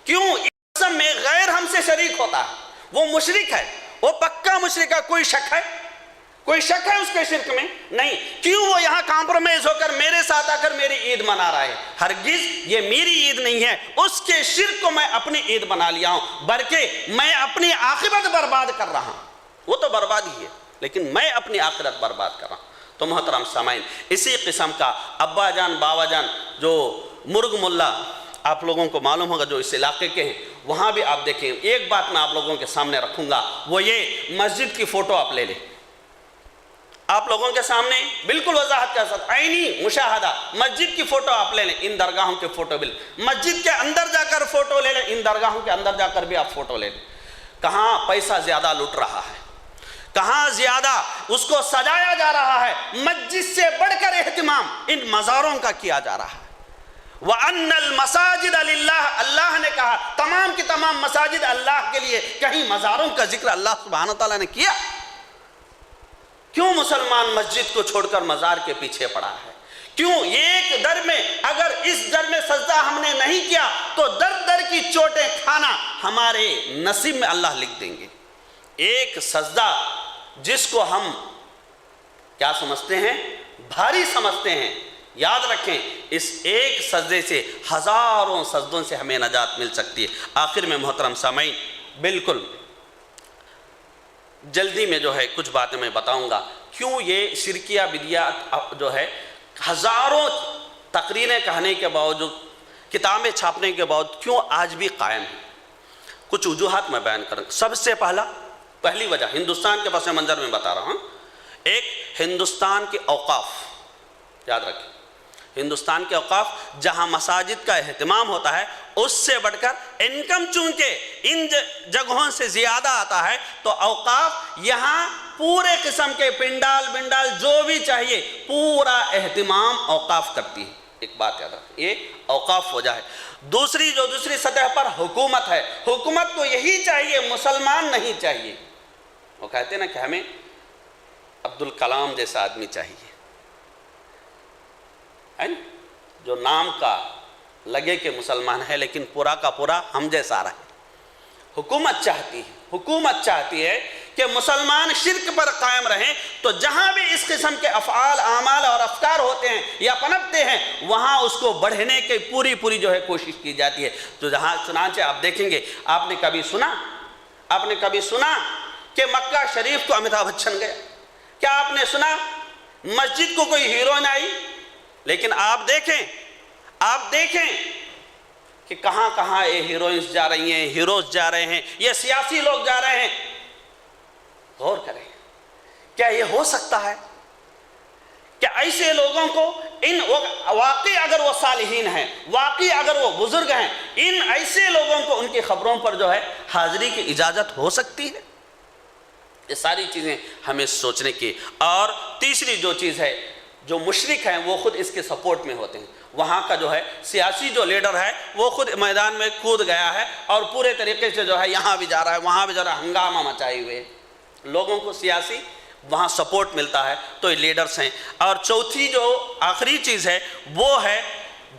S1: کیوں اس قسم میں غیر ہم سے شریک ہوتا ہے؟ وہ مشرک ہے، وہ پکا مشرک ہے. کوئی شک ہے اس کے شرک میں؟ نہیں. کیوں وہ یہاں کمپرومائز ہو کر میرے ساتھ آ کر میری عید منا رہا ہے؟ ہرگز یہ میری عید نہیں ہے. اس کے شرک کو میں اپنی عید بنا لیا ہوں، بلکہ میں اپنی عاقبت برباد کر رہا ہوں. وہ تو برباد ہی ہے، لیکن میں اپنی آخرت برباد کر رہا ہوں. تو محترم سامعین، اسی قسم کا ابا جان باوا جان جو مرغ ملا آپ لوگوں کو معلوم ہوگا جو اس علاقے کے ہیں، وہاں بھی آپ دیکھیں. ایک بات میں آپ لوگوں کے سامنے رکھوں گا، وہ یہ مسجد کی فوٹو آپ لے لیں. آپ لوگوں کے سامنے بالکل وضاحت کے ساتھ عینی مشاہدہ، مسجد کی فوٹو آپ لے لیں، ان درگاہوں کے فوٹو بھی، مسجد کے اندر جا کر فوٹو لے لیں، ان درگاہوں کے اندر جا کر بھی آپ فوٹو لے لیں. کہاں پیسہ زیادہ لٹ رہا ہے، کہاں زیادہ اس کو سجایا جا رہا ہے. مسجد سے بڑھ کر اہتمام ان مزاروں کا کیا جا رہا ہے. وَأَنَّ الْمَسَاجِدَ لِلَّهِ، اللہ نے کہا تمام کی تمام مساجد اللہ کے لیے. کہیں مزاروں کا ذکر اللہ سبحانہ تعالیٰ نے کیا؟ کیوں مسلمان مسجد کو چھوڑ کر مزار کے پیچھے پڑا ہے؟ کیوں ایک در میں اگر اس در میں سجدہ ہم نے نہیں کیا تو در در کی چوٹیں کھانا ہمارے نصیب میں اللہ لکھ دیں گے۔ ایک سجدہ جس کو ہم کیا سمجھتے ہیں؟ بھاری سمجھتے ہیں، یاد رکھیں اس ایک سجدے سے ہزاروں سجدوں سے ہمیں نجات مل سکتی ہے۔ آخر میں محترم سامعین، بالکل جلدی میں جو ہے کچھ باتیں میں بتاؤں گا، کیوں یہ شرکیہ بدعت جو ہے ہزاروں تقریریں کہنے کے باوجود، کتابیں چھاپنے کے باوجود کیوں آج بھی قائم ہے۔ کچھ وجوہات میں بیان کروں۔ سب سے پہلی وجہ ہندوستان کے پس منظر میں بتا رہا ہوں۔ ایک ہندوستان کے اوقاف، یاد رکھیں ہندوستان کے اوقاف جہاں مساجد کا اہتمام ہوتا ہے، اس سے بڑھ کر انکم چونکہ ان جگہوں سے زیادہ آتا ہے تو اوقاف یہاں پورے قسم کے پنڈال جو بھی چاہیے پورا اہتمام اوقاف کرتی ہے۔ ایک بات یاد رکھیں، یہ اوقاف وجہ ہے۔ دوسری سطح پر حکومت ہے، حکومت کو یہی چاہیے، مسلمان نہیں چاہیے۔ وہ کہتے ہیں نا کہ ہمیں عبدالکلام جیسا آدمی چاہیے، جو نام کا لگے کہ مسلمان ہے لیکن پورا کا پورا ہم جیسا رہے۔ حکومت چاہتی ہے کہ مسلمان شرک پر قائم رہیں، تو جہاں بھی اس قسم کے افعال، اعمال اور افکار ہوتے ہیں یا پنپتے ہیں وہاں اس کو بڑھنے کی پوری جو ہے کوشش کی جاتی ہے۔ تو جہاں چنانچہ آپ دیکھیں گے، آپ نے کبھی سنا کہ مکہ شریف کو امیتابھ بچن گیا؟ کیا آپ نے سنا مسجد کو کوئی ہیروئن آئی؟ لیکن آپ دیکھیں کہ کہاں یہ ہیروئنز جا رہی ہیں، ہیروز جا رہے ہیں، یہ سیاسی لوگ جا رہے ہیں۔ غور کریں، کیا یہ ہو سکتا ہے کہ ایسے لوگوں کو واقعی اگر وہ صالحین ہیں، واقعی اگر وہ بزرگ ہیں، ان ایسے لوگوں کو ان کی خبروں پر جو ہے حاضری کی اجازت ہو سکتی ہے؟ یہ ساری چیزیں ہمیں سوچنے کی۔ اور تیسری جو چیز ہے، جو مشرک ہیں وہ خود اس کے سپورٹ میں ہوتے ہیں۔ وہاں کا جو ہے سیاسی جو لیڈر ہے وہ خود میدان میں کود گیا ہے اور پورے طریقے سے جو ہے یہاں بھی جا رہا ہے، وہاں بھی جا رہا ہے، ہنگامہ مچائے ہوئے لوگوں کو سیاسی وہاں سپورٹ ملتا ہے، تو یہ لیڈرز ہیں۔ اور چوتھی جو آخری چیز ہے وہ ہے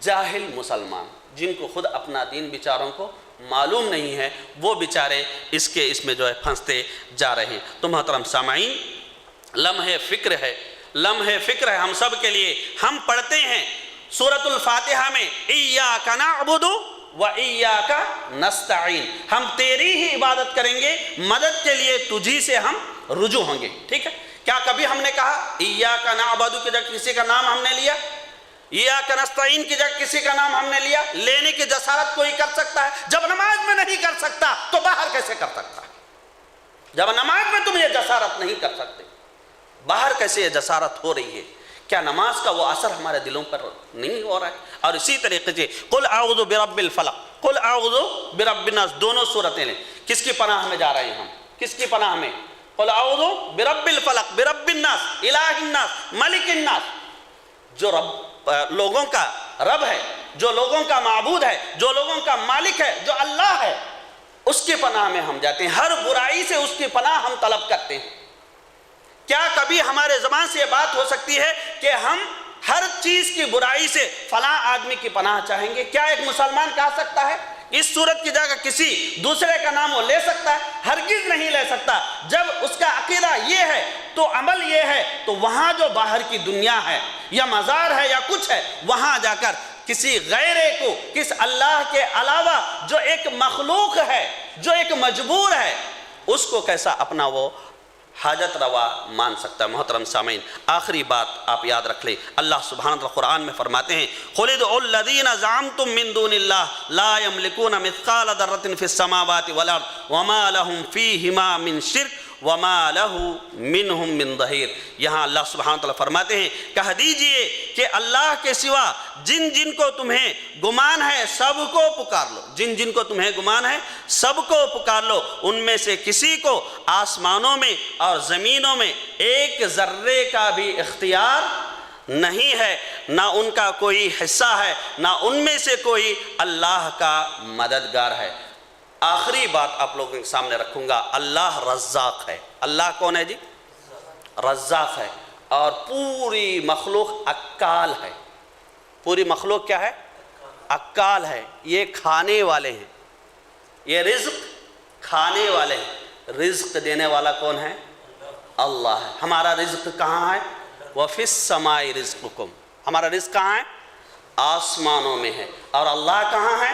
S1: جاہل مسلمان، جن کو خود اپنا دین بیچاروں کو معلوم نہیں ہے، وہ بیچارے اس میں جو ہے پھنستے جا رہے ہیں۔ تو محترم سامعین، لمحہ فکر ہے ہم سب کے لیے۔ ہم پڑھتے ہیں سورۃ الفاتحہ میں ایاک نعبد و ایاک نستعین، ہم تیری ہی عبادت کریں گے، مدد کے لیے تجھی سے ہم رجوع ہوں گے۔ ٹھیک ہے، کیا کبھی ہم نے کہا ایاک نعبد کی جگہ کسی کا نام ہم نے لیا؟ ایاک نستعین کی جگہ کسی کا نام ہم نے لیا؟ لینے کی جسارت کوئی کر سکتا ہے؟ جب نماز میں نہیں کر سکتا تو باہر کیسے کر سکتا ہے؟ جب نماز میں تم یہ جسارت نہیں کر سکتے، باہر کیسے یہ جسارت ہو رہی ہے؟ کیا نماز کا وہ اثر ہمارے دلوں پر نہیں ہو رہا ہے؟ اور اسی طریقے سے قل اعوذ برب الفلق، قل اعوذ برب الناس، دونوں صورتیں لیں۔ کس کی پناہ میں جا رہے ہیں ہم؟ کس کی پناہ میں؟ قل اعوذ برب الفلق، برب الناس، الہ الناس، ملک الناس، جو لوگوں کا رب ہے، جو لوگوں کا معبود ہے، جو لوگوں کا مالک ہے، جو اللہ ہے، اس کی پناہ میں ہم جاتے ہیں۔ ہر برائی سے اس کی پناہ ہم طلب کرتے ہیں۔ کیا کبھی ہمارے زبان سے یہ بات ہو سکتی ہے کہ ہم ہر چیز کی برائی سے فلاں آدمی کی پناہ چاہیں گے؟ کیا ایک مسلمان کہہ سکتا ہے اس صورت کی جگہ کسی دوسرے کا نام وہ لے سکتا ہے؟ ہرگز نہیں لے سکتا۔ جب اس کا عقیدہ یہ ہے تو عمل یہ ہے، تو وہاں جو باہر کی دنیا ہے یا مزار ہے یا کچھ ہے، وہاں جا کر کسی غیرے کو، کس اللہ کے علاوہ جو ایک مخلوق ہے، جو ایک مجبور ہے، اس کو کیسا اپنا وہ حاجت روا مان سکتا ہے؟ محترم سامعین، آخری بات آپ یاد رکھ لیں، اللہ سبحانہ وتعالی قرآن میں فرماتے ہیں قُلِ ادْعُوا الَّذِينَ زَعَمْتُم مِّن دُونِ اللَّهِ لَا يَمْلِكُونَ مِثْقَالَ ذَرَّةٍ فِي السَّمَاوَاتِ وَالْأَرْضِ وَمَا لَهُمْ فِيهِمَا مِنْ شِرْكٍ وَمَا لَهُ مِنْهُمْ مِنْ ظَهِيرٍ۔ یہاں اللہ سبحانہ وتعالی فرماتے ہیں کہہ دیجئے کہ اللہ کے سوا جن کو تمہیں گمان ہے سب کو پکار لو، جن کو تمہیں گمان ہے سب کو پکار لو، ان میں سے کسی کو آسمانوں میں اور زمینوں میں ایک ذرے کا بھی اختیار نہیں ہے، نہ ان کا کوئی حصہ ہے، نہ ان میں سے کوئی اللہ کا مددگار ہے۔ آخری بات آپ لوگوں کے سامنے رکھوں گا، اللہ رزاق ہے۔ اللہ کون ہے جی؟ رزاق ہے، اور پوری مخلوق اکال ہے۔ پوری مخلوق کیا ہے؟ اکال ہے، یہ کھانے والے ہیں، یہ رزق کھانے والے ہیں۔ رزق دینے والا کون ہے؟ اللہ ہے۔ ہمارا رزق کہاں ہے؟ وَفِي السَّمَاءِ رِزْقُكُمْ، ہمارا رزق کہاں ہے؟ آسمانوں میں ہے۔ اور اللہ کہاں ہے؟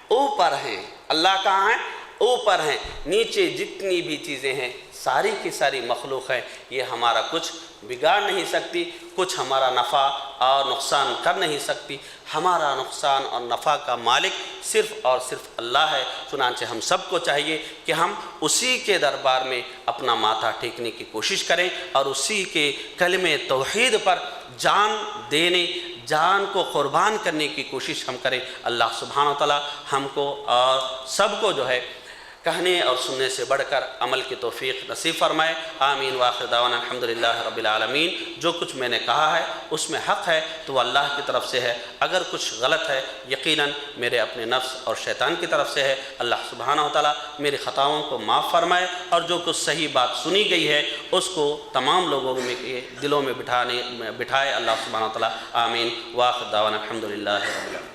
S1: اوپر ہیں۔ اللہ کہاں ہے؟ اوپر ہیں۔ نیچے جتنی بھی چیزیں ہیں ساری کی ساری مخلوق ہے، یہ ہمارا کچھ بگاڑ نہیں سکتی، کچھ ہمارا نفع اور نقصان کر نہیں سکتی۔ ہمارا نقصان اور نفع کا مالک صرف اور صرف اللہ ہے۔ چنانچہ ہم سب کو چاہیے کہ ہم اسی کے دربار میں اپنا ماتھا ٹیکنے کی کوشش کریں اور اسی کے کلمہ توحید پر جان دینے، جان کو قربان کرنے کی کوشش ہم کریں۔ اللہ سبحانہ وتعالی ہم کو اور سب کو جو ہے کہنے اور سننے سے بڑھ کر عمل کی توفیق نصیب فرمائے۔ آمین وآخر دعوانا الحمدللہ رب العالمین۔ جو کچھ میں نے کہا ہے اس میں حق ہے تو وہ اللہ کی طرف سے ہے، اگر کچھ غلط ہے یقیناً میرے اپنے نفس اور شیطان کی طرف سے ہے۔ اللہ سبحانہ وتعالی میری خطاؤں کو معاف فرمائے، اور جو کچھ صحیح بات سنی گئی ہے اس کو تمام لوگوں میں دلوں میں بٹھائے اللہ سبحانہ وتعالی۔ آمین وآخر دعوانا الحمدللہ رب العالمین۔